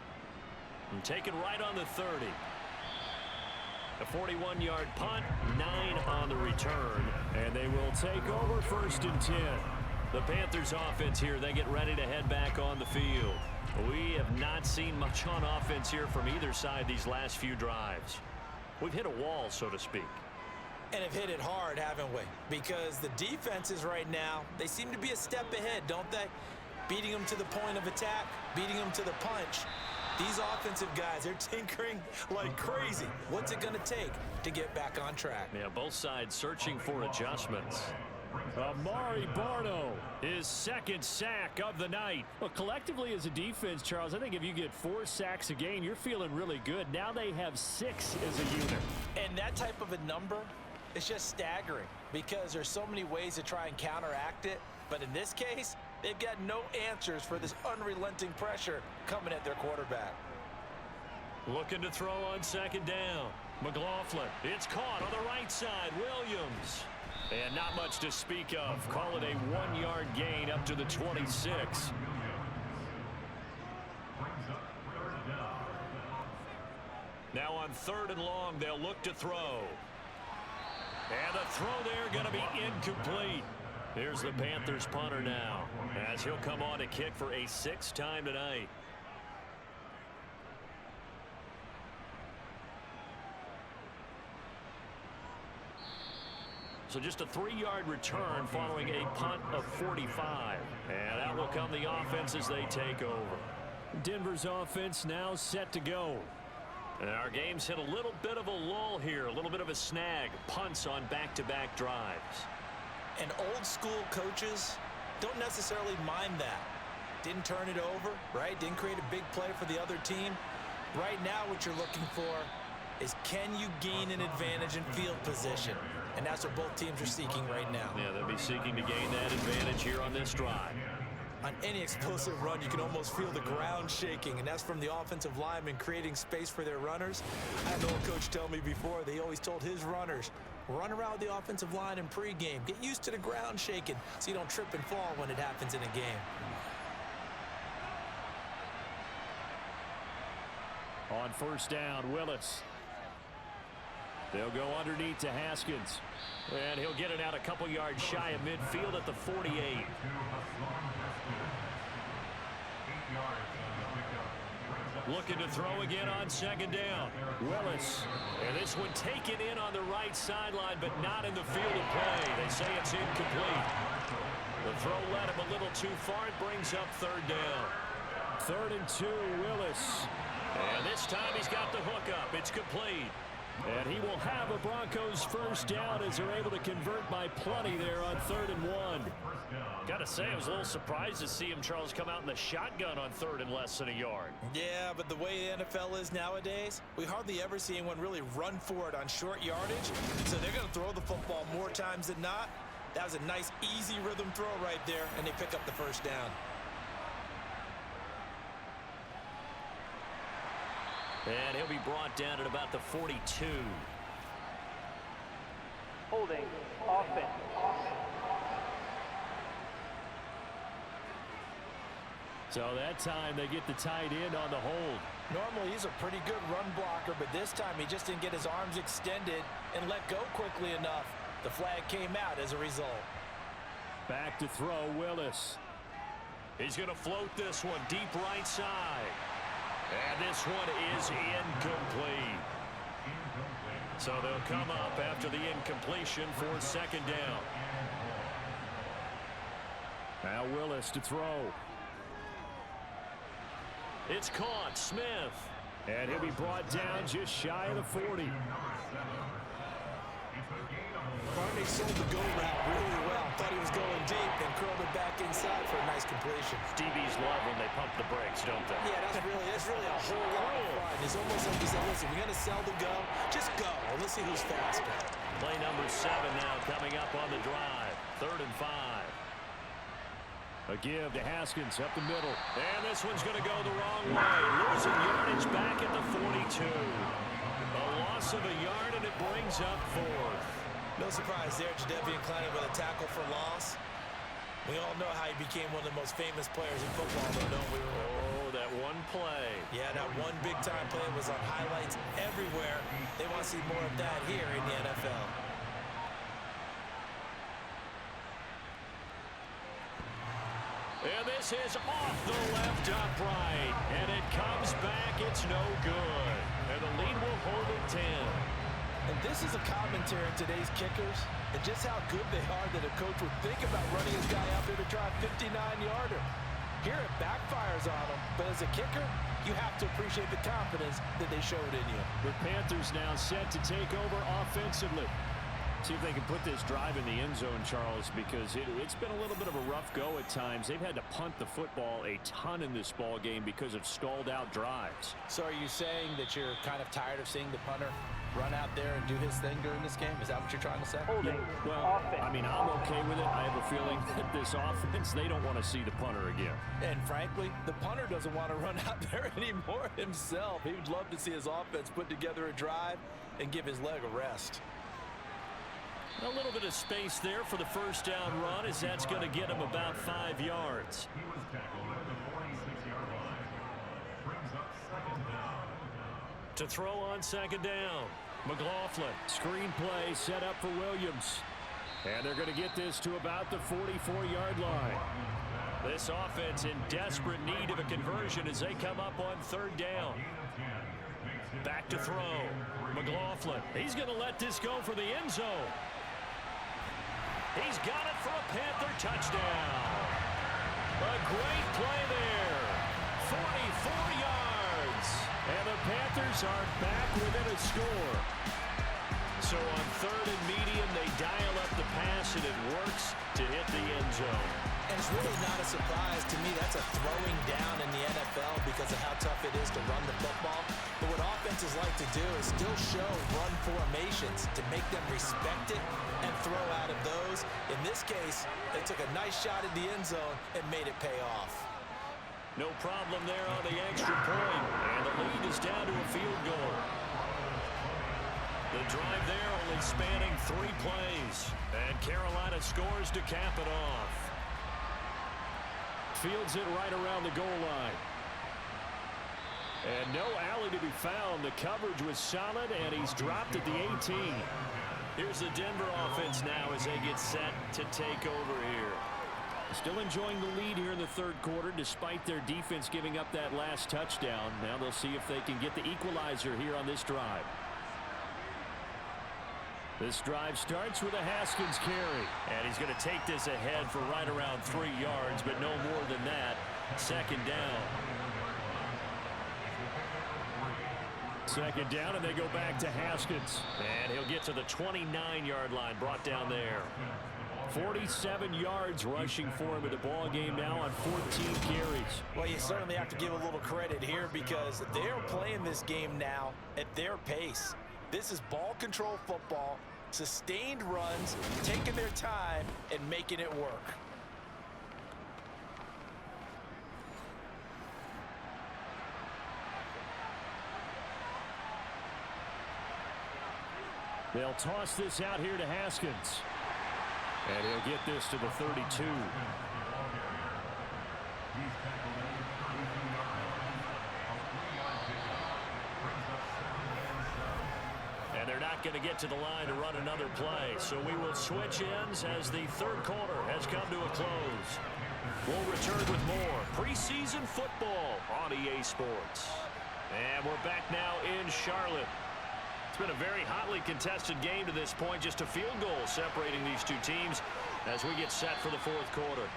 And taken right on the 30. A 41-yard punt, 9 on the return. And they will take over 1st and 10. The Panthers offense here, they get ready to head back on the field. We have not seen much on offense here from either side these last few drives. We've hit a wall, so to speak. And have hit it hard, haven't we? Because the defenses right now, they seem to be a step ahead, don't they? Beating them to the point of attack, beating them to the punch. These offensive guys, they're tinkering like crazy. What's it going to take to get back on track? Yeah, both sides searching for adjustments. Amari Barno, his 2nd sack of the night. Well, collectively as a defense, Charles, I think if you get 4 sacks a game, you're feeling really good. Now they have 6 as a unit. And that type of a number, it's just staggering because there's so many ways to try and counteract it. But in this case, they've got no answers for this unrelenting pressure coming at their quarterback. Looking to throw on 2nd down. McLaughlin, it's caught on the right side. Williams. And not much to speak of. Call it a 1-yard gain up to the 26. Now on 3rd and long, they'll look to throw. And the throw there going to be incomplete. Here's the Panthers punter now, as he'll come on to kick for a 6th time tonight. So just a 3-yard return following a punt of 45. And out will come the offense as they take over. Denver's offense now set to go. And our game's hit a little bit of a lull here, a little bit of a snag. Punts on back-to-back drives. And old school coaches don't necessarily mind that. Didn't turn it over, right? Didn't create a big play for the other team. Right now what you're looking for is can you gain an advantage in field position? And that's what both teams are seeking right now. Yeah, they'll be seeking to gain that advantage here on this drive. On any explosive run, you can almost feel the ground shaking, and that's from the offensive linemen creating space for their runners. I had an old coach tell me before, they always told his runners, run around the offensive line in pregame. Get used to the ground shaking so you don't trip and fall when it happens in a game. On 1st down, Willis. They'll go underneath to Haskins. And he'll get it out a couple yards shy of midfield at the 48. Looking to throw again on 2nd down. Willis. And this one taken in on the right sideline, but not in the field of play. They say it's incomplete. The throw led him a little too far. It brings up 3rd down. 3rd and 2, Willis. And this time he's got the hook up. It's complete. And he will have a Broncos 1st down as they're able to convert by plenty there on 3rd and 1. Got to say, I was a little surprised to see him, Charles, come out in the shotgun on 3rd and less than a yard. Yeah, but the way the NFL is nowadays, we hardly ever see anyone really run for it on short yardage. So they're going to throw the football more times than not. That was a nice, easy rhythm throw right there, and they pick up the 1st down. And he'll be brought down at about the 42. Holding offense. So that time they get the tight end on the hold. Normally he's a pretty good run blocker, but this time he just didn't get his arms extended and let go quickly enough. The flag came out as a result. Back to throw, Willis. He's going to float this one deep right side. And this one is incomplete. So they'll come up after the incompletion for 2nd down. Now Willis to throw. It's caught. Smith. And he'll be brought down just shy of the 40. Barney sold the go route really well. Thought he was going deep and curled it back inside for a nice completion. DBs love when they pump the brakes, don't they? Yeah, that's really a whole lot of fun. It's almost like he said, listen, we're going to sell the go. Just go, and let's see who's faster. Play number 7 now coming up on the drive. 3rd and 5. A give to Haskins up the middle. And this one's going to go the wrong way. Losing yardage back at the 42. A loss of a yard, and it brings up 4th. No surprise there, Jadeveon Clowney with a tackle for loss. We all know how he became one of the most famous players in football, though, don't we? Oh, that one play. Yeah, that one big-time play was on highlights everywhere. They want to see more of that here in the NFL. And this is off the left upright. And it comes back. It's no good. And the lead will hold at 10. And this is a commentary on today's kickers and just how good they are that a coach would think about running his guy out there to try a 59-yarder. Here it backfires on him, but as a kicker, you have to appreciate the confidence that they showed in you. The Panthers now set to take over offensively. See if they can put this drive in the end zone, Charles, because it's been a little bit of a rough go at times. They've had to punt the football a ton in this ball game because of stalled-out drives. So are you saying that you're kind of tired of seeing the punter run out there and do his thing during this game? Is that what you're trying to say? Holding. Well, Offense. I mean, I'm okay with it. I have a feeling that this offense, they don't want to see the punter again. And frankly, the punter doesn't want to run out there anymore himself. He would love to see his offense put together a drive and give his leg a rest. A little bit of space there for the first down run, as that's going to get him about 5 yards. He was tackled at the 46-yard line. Brings up second down. To throw on second down, McLaughlin. Screen play set up for Williams. And they're going to get this to about the 44-yard line. This offense in desperate need of a conversion as they come up on third down. Back to throw. McLaughlin. He's going to let this go for the end zone. He's got it for a Panther touchdown. A great play there. 44 yards. And the Panthers are back within a score. So on third and medium, they dial up the pass, and it works to hit the end zone. And it's really not a surprise to me. That's a throwing down in the NFL because of how tough it is to run the football. But what offenses like to do is still show run formations to make them respect it and throw out of those. In this case, they took a nice shot at the end zone and made it pay off. No problem there on the extra point. And the lead is down to a field goal. The drive there only spanning 3 plays. And Carolina scores to cap it off. Fields it right around the goal line. And no alley to be found. The coverage was solid, and he's dropped at the 18. Here's the Denver offense now as they get set to take over here. Still enjoying the lead here in the third quarter despite their defense giving up that last touchdown. Now they'll see if they can get the equalizer here on this drive. This drive starts with a Haskins carry. And he's going to take this ahead for right around 3 yards, but no more than that. Second down. Second down, and they go back to Haskins. And he'll get to the 29-yard line, brought down there. 47 yards rushing for him in the ball game now on 14 carries. Well, you certainly have to give a little credit here because they're playing this game now at their pace. This is ball control football, sustained runs, taking their time, and making it work. They'll toss this out here to Haskins. And he'll get this to the 32. And they're not going to get to the line to run another play. So we will switch ends as the third quarter has come to a close. We'll return with more preseason football on EA Sports. And we're back now in Charlotte. It's been a very hotly contested game to this point. Just a field goal separating these two teams as we get set for the fourth quarter.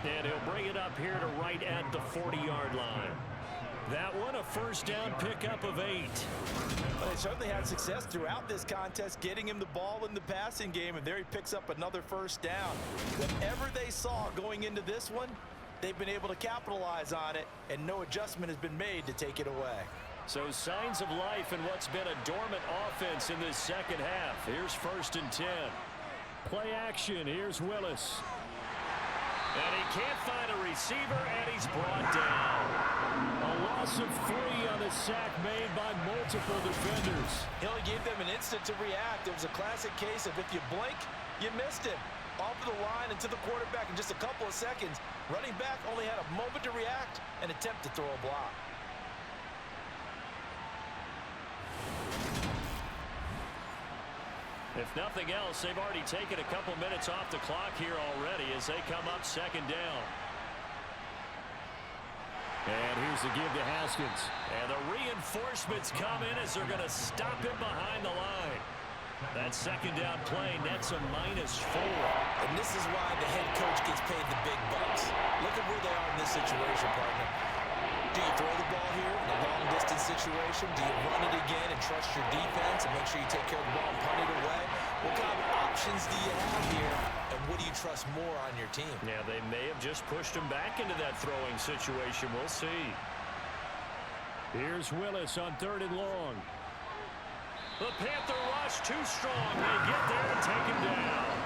And he'll bring it up here to right at the 40-yard line. That one, a first down pickup of 8. Well, they certainly had success throughout this contest, getting him the ball in the passing game, and there he picks up another first down. Whatever they saw going into this one, they've been able to capitalize on it, and no adjustment has been made to take it away. So signs of life in what's been a dormant offense in this second half. Here's 1st and 10. Play action. Here's Willis. And he can't find a receiver, and he's brought down. A loss of 3 on the sack made by multiple defenders. He only gave them an instant to react. It was a classic case of if you blink, you missed him. off of the line and to the quarterback in just a couple of seconds. Running back only had a moment to react and attempt to throw a block. If nothing else, they've already taken a couple minutes off the clock here already as they come up second down. And here's the give to Haskins. And the reinforcements come in as they're going to stop him behind the line. That second down play nets a -4. And this is why the head coach gets paid the big bucks. Look at where they are in this situation, partner. Do you throw the ball here in a long-distance situation? Do you run it again and trust your defense and make sure you take care of the ball and punt it away? What kind of options do you have here, and what do you trust more on your team? Yeah, they may have just pushed him back into that throwing situation. We'll see. Here's Willis on 3rd and long. The Panther rush too strong. They get there and take him down.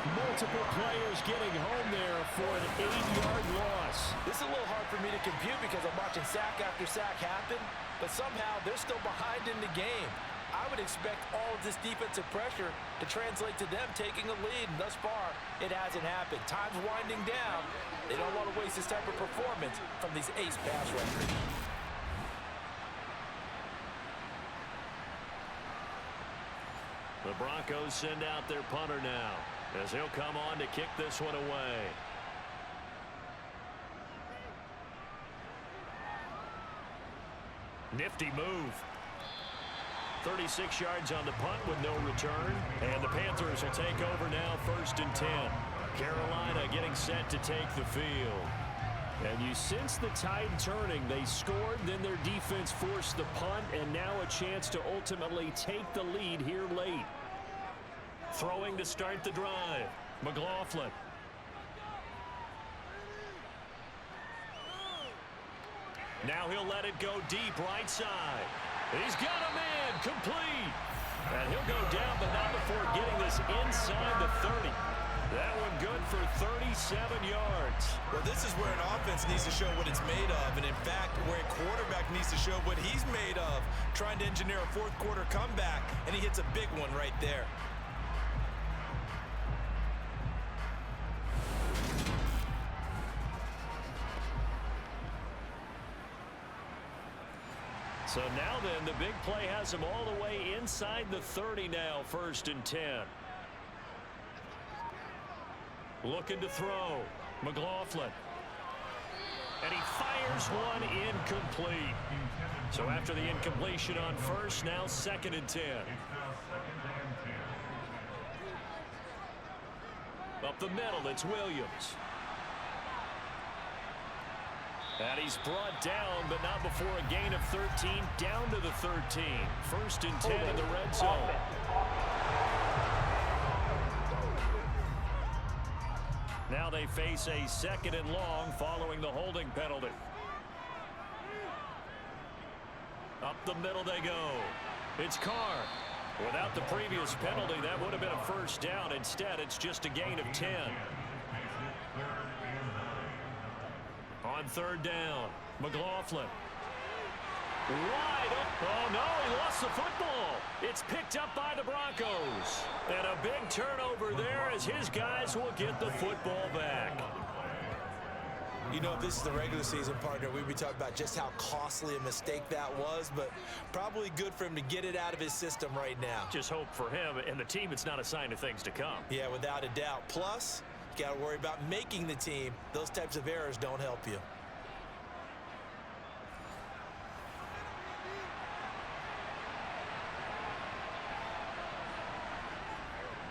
Multiple players getting home there for an 8-yard loss. This is a little hard for me to compute because I'm watching sack after sack happen, but somehow they're still behind in the game. I would expect all of this defensive pressure to translate to them taking a lead, and thus far, it hasn't happened. Time's winding down. They don't want to waste this type of performance from these ace pass rushers. The Broncos send out their punter now as he'll come on to kick this one away. Nifty move. 36 yards on the punt with no return. And the Panthers will take over now 1st and 10. Carolina getting set to take the field. And you sense the tide turning. They scored, then their defense forced the punt, and now a chance to ultimately take the lead here late. Throwing to start the drive. McLaughlin. Now he'll let it go deep right side. He's got a man complete. And he'll go down, but not before getting this inside the 30. That one good for 37 yards. Well, this is where an offense needs to show what it's made of, and in fact, where a quarterback needs to show what he's made of, trying to engineer a fourth quarter comeback, and he hits a big one right there. So now then, the big play has him all the way inside the 30 now, 1st and 10. Looking to throw. McLaughlin. And he fires one incomplete. So after the incompletion on 1st, now 2nd and 10. Up the middle, it's Williams. And he's brought down, but not before a gain of 13, down to the 13. 1st and 10 in the red zone. Now they face a 2nd and long following the holding penalty. Up the middle they go. It's Carr. Without the previous penalty, that would have been a 1st down. Instead, it's just a gain of 10. On 3rd down, McLaughlin. Wide open. Oh, no, he lost the football. It's picked up by the Broncos. And a big turnover there as his guys will get the football back. You know, if this is the regular season, partner, we'd be talking about just how costly a mistake that was, but probably good for him to get it out of his system right now. Just hope for him and the team it's not a sign of things to come. Yeah, without a doubt. Plus, you got to worry about making the team. Those types of errors don't help you.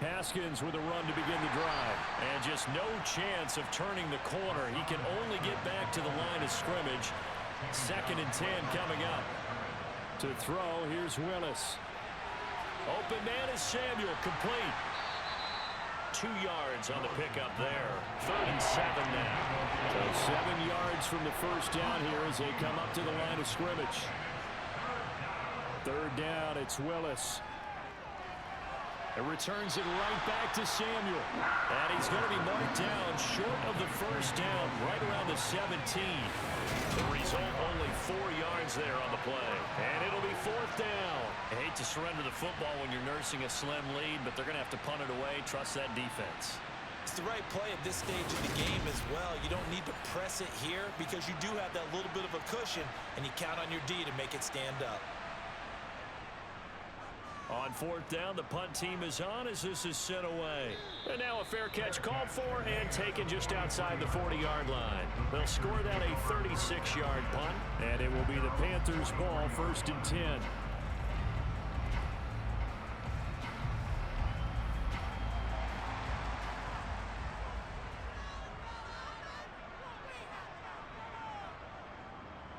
Haskins with a run to begin the drive. And just no chance of turning the corner. He can only get back to the line of scrimmage. 2nd and 10 coming up. To throw, here's Willis. Open man is Samuel, complete. 2 yards on the pickup there. 3rd and 7 now. So 7 yards from the 1st down here as they come up to the line of scrimmage. 3rd down, it's Willis. It returns it right back to Samuel. And he's going to be marked down short of the 1st down, right around the 17. The result, only 4 yards there on the play. And it'll be 4th down. I hate to surrender the football when you're nursing a slim lead, but they're going to have to punt it away. Trust that defense. It's the right play at this stage of the game as well. You don't need to press it here because you do have that little bit of a cushion, and you count on your D to make it stand up. On fourth down, the punt team is on as this is sent away. And now a fair catch called for and taken just outside the 40-yard line. They'll score that a 36-yard punt, and it will be the Panthers' ball, 1st and 10.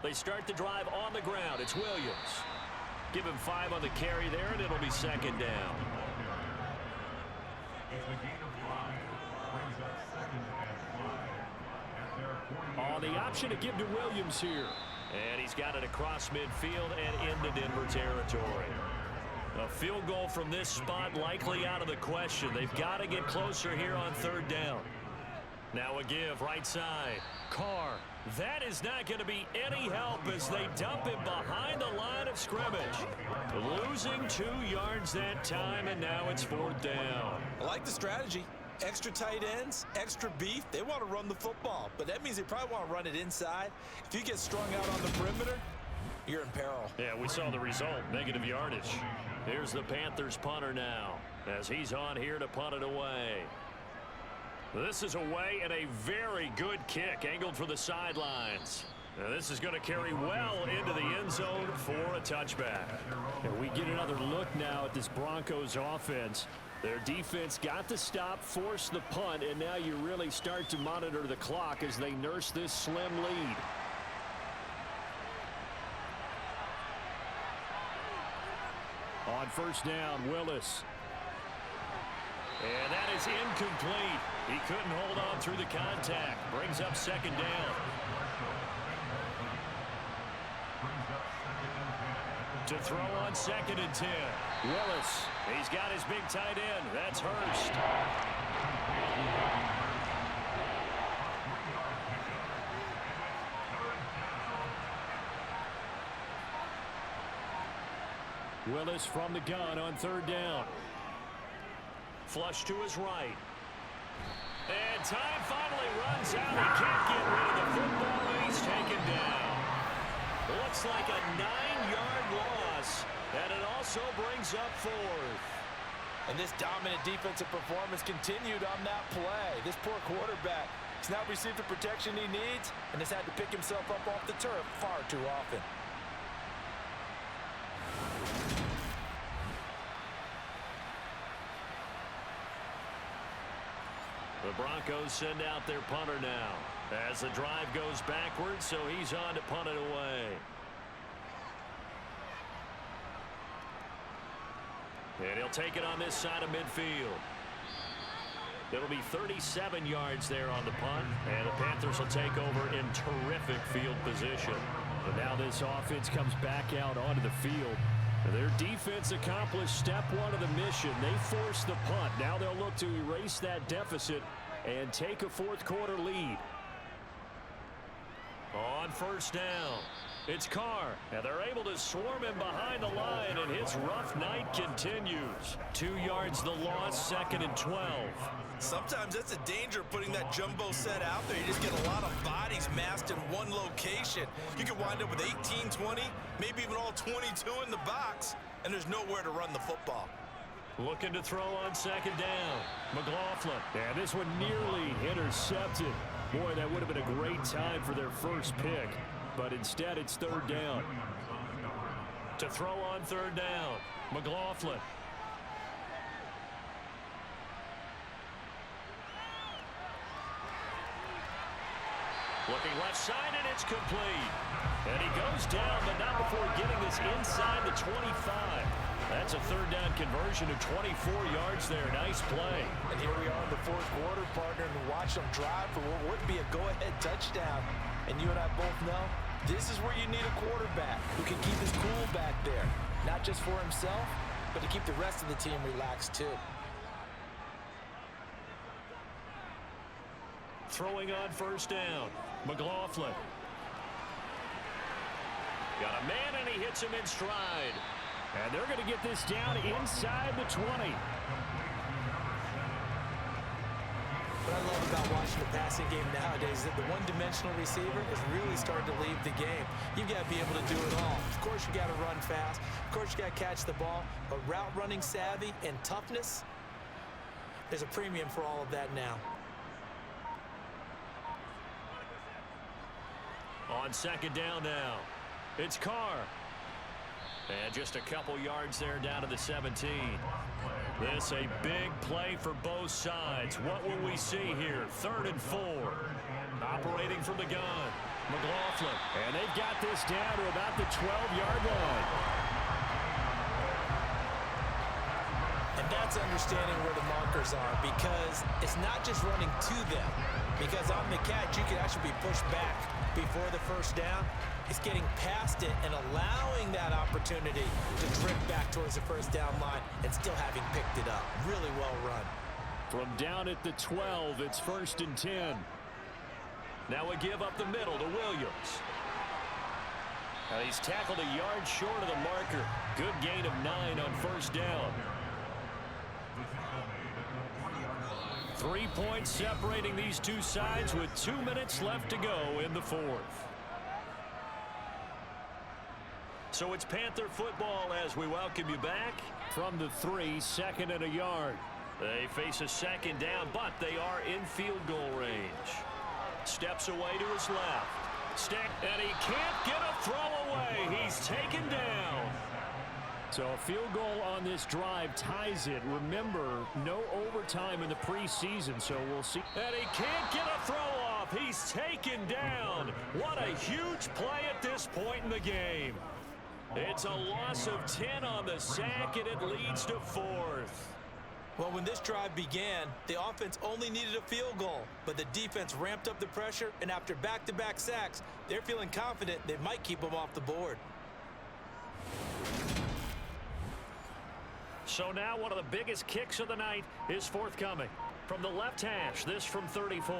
They start the drive on the ground. It's Williams. Give him 5 on the carry there, and it'll be 2nd down. On the option to give to Williams here. And he's got it across midfield and into Denver territory. A field goal from this spot likely out of the question. They've got to get closer here on 3rd down. Now a give right side. Carr. That is not going to be any help as they dump him behind the line of scrimmage. Losing 2 yards that time, and now it's 4th down. I like the strategy. Extra tight ends, extra beef. They want to run the football, but that means they probably want to run it inside. If you get strung out on the perimeter, you're in peril. Yeah, we saw the result, negative yardage. Here's the Panthers punter now as he's on here to punt it away. This is away and a very good kick angled for the sidelines. Now this is going to carry well into the end zone for a touchback. And we get another look now at this Broncos offense. Their defense got the stop, forced the punt, and now you really start to monitor the clock as they nurse this slim lead. On 1st down, Willis. And that is incomplete. He couldn't hold on through the contact. Brings up 2nd down. To throw on 2nd and 10. Willis. He's got his big tight end. That's Hurst. Willis from the gun on 3rd down. Flush to his right. And time finally runs out. He can't get rid of the football, and he's taken down. Looks like a 9-yard loss, and it also brings up 4th. And this dominant defensive performance continued on that play. This poor quarterback has now received the protection he needs and has had to pick himself up off the turf far too often. The Broncos send out their punter now as the drive goes backwards, so he's on to punt it away. And he'll take it on this side of midfield. It'll be 37 yards there on the punt, and the Panthers will take over in terrific field position. And now this offense comes back out onto the field. Their defense accomplished step 1 of the mission. They forced the punt. Now they'll look to erase that deficit and take a 4th quarter lead. On 1st down, it's Carr. And they're able to swarm him behind the line, and his rough night continues. 2 yards the loss, 2nd and 12. Sometimes that's the danger of putting that jumbo set out there. You just get a lot of bodies massed in one location. You could wind up with 18, 20, maybe even all 22 in the box, and there's nowhere to run the football. Looking to throw on 2nd down. McLaughlin. And this one nearly intercepted. Boy, that would have been a great time for their first pick. But instead, it's 3rd down. To throw on 3rd down. McLaughlin. Looking left side, and it's complete. And he goes down, but not before getting this inside the 25. That's a 3rd down conversion of 24 yards there. Nice play. And here we are in the 4th quarter, partner, and watch them drive for what would be a go-ahead touchdown. And you and I both know this is where you need a quarterback who can keep his cool back there. Not just for himself, but to keep the rest of the team relaxed too. Throwing on 1st down. McLaughlin. Got a man, and he hits him in stride. And they're going to get this down inside the 20. watching the passing game nowadays is that the one-dimensional receiver is really starting to leave the game. You've got to be able to do it all. Of course, you got to run fast. Of course, you got to catch the ball. But route running savvy and toughness, there's a premium for all of that now. On second down now, it's Carr. And just a couple yards there down to the 17. This a big play for both sides. What will we see here? 3rd and 4. Operating from the gun. McLaughlin. And they've got this down to about the 12-yard line. And that's understanding where the markers are, because it's not just running to them. Because on the catch, you can actually be pushed back before the first down. It's getting past it and allowing that opportunity to drift back towards the first down line and still having picked it up. Really well run. From down at the 12, it's 1st and 10. Now we give up the middle to Williams. He's tackled a yard short of the marker. Good gain of 9 on first down. 3 points separating these two sides with 2 minutes left to go in the 4th. So it's Panther football as we welcome you back. From the 3, 2nd and a yard. They face a second down, but they are in field goal range. Steps away to his left. And he can't get a throw away. He's taken down. So a field goal on this drive ties it. Remember, no overtime in the preseason, so we'll see. And he can't get a throw off. He's taken down. What a huge play at this point in the game. It's a loss of 10 on the sack, and it leads to 4th. Well, when this drive began, the offense only needed a field goal, but the defense ramped up the pressure, and after back-to-back sacks, they're feeling confident they might keep them off the board. So now one of the biggest kicks of the night is forthcoming. From the left hash, this from 34.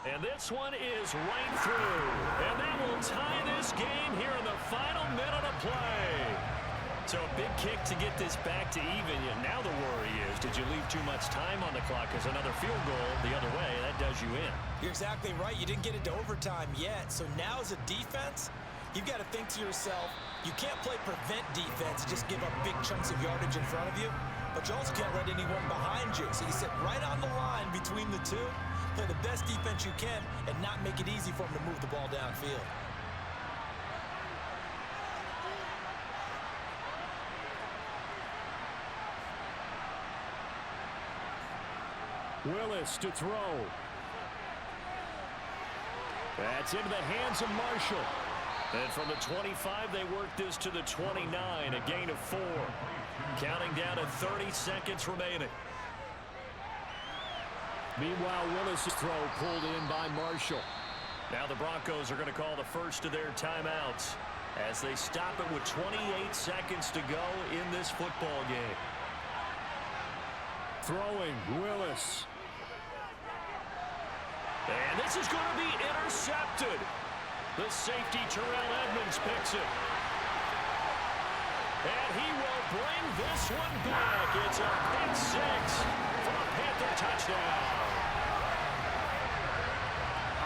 And this one is right through. And that will tie this game here in the final minute of play. So a big kick to get this back to even. Now the worry is, did you leave too much time on the clock? Because another field goal the other way, that does you in. You're exactly right. You didn't get into overtime yet. So now as a defense, you've got to think to yourself, you can't play prevent defense and just give up big chunks of yardage in front of you. But you also can't let anyone behind you. So you sit right on the line between the two. Play the best defense you can and not make it easy for them to move the ball downfield. Willis to throw. That's into the hands of Marshall. And from the 25, they work this to the 29, a gain of 4. Counting down to 30 seconds remaining. Meanwhile, Willis' throw pulled in by Marshall. Now the Broncos are going to call the first of their timeouts as they stop it with 28 seconds to go in this football game. Throwing, Willis. And this is going to be intercepted. The safety, Terrell Edmonds, picks it. And he will bring this one back. It's a pick 6 for a Panther touchdown.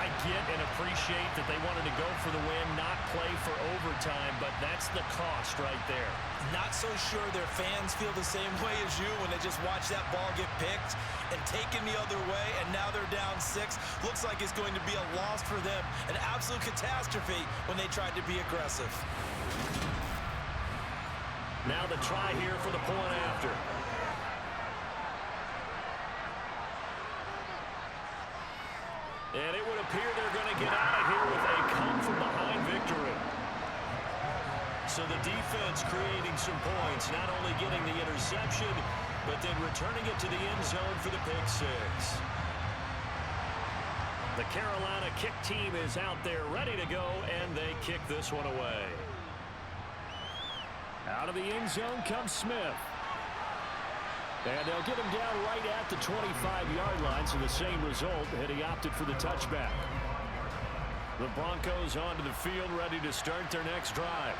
I get and appreciate that they wanted to go for the win, not play for overtime, but that's the cost right there. Not so sure their fans feel the same way as you when they just watch that ball get picked and taken the other way, and now they're down 6. Looks like it's going to be a loss for them, an absolute catastrophe when they tried to be aggressive. Now the try here for the point after. And it would appear they're going to get out of here with a come-from-behind victory. So the defense creating some points, not only getting the interception, but then returning it to the end zone for the pick 6. The Carolina kick team is out there ready to go, and they kick this one away. Out of the end zone comes Smith. And they'll get him down right at the 25-yard line, so the same result, and he opted for the touchback. The Broncos onto the field, ready to start their next drive.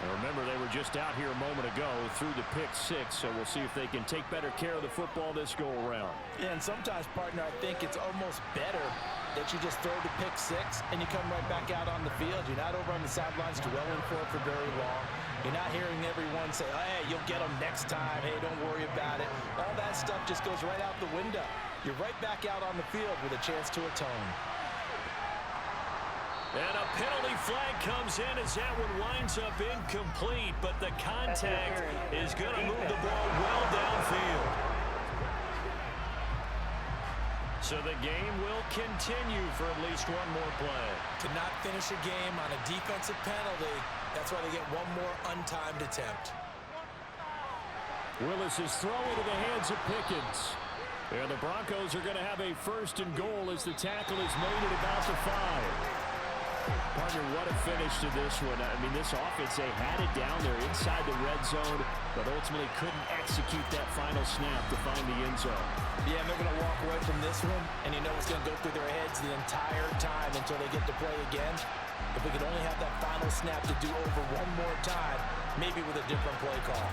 And remember, they were just out here a moment ago through the pick six, so we'll see if they can take better care of the football this go-around. Yeah, and sometimes, partner, I think it's almost better that you just throw the pick six and you come right back out on the field. You're not over on the sidelines dwelling for it for very long. You're not hearing everyone say, hey, you'll get them next time. Hey, don't worry about it. All that stuff just goes right out the window. You're right back out on the field with a chance to atone. And a penalty flag comes in as that one winds up incomplete, but the contact is going to move the ball well downfield. So the game will continue for at least one more play. To not finish a game on a defensive penalty, that's why they get one more untimed attempt. Willis is throwing to the hands of Pickens. And the Broncos are going to have a first and goal as the tackle is made at about the 5. Partner, what a finish to this one. I mean, this offense, they had it down there inside the red zone, but ultimately couldn't execute that final snap to find the end zone. Yeah, and they're going to walk away from this one, and you know it's going to go through their heads the entire time until they get to play again. If we could only have that final snap to do over one more time, maybe with a different play call.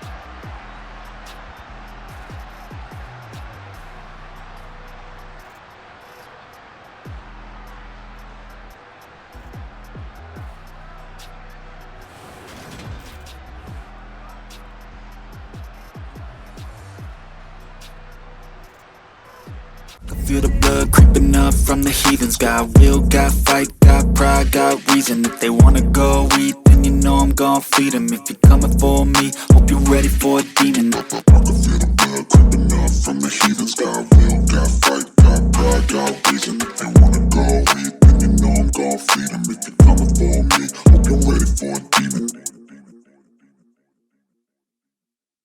Feel the blood creeping up from the heathens. Got will, got fight, got pride, got reason. If they wanna go eat, then you know I'm gon' feed them. If you're coming for me, hope you're ready for a demon.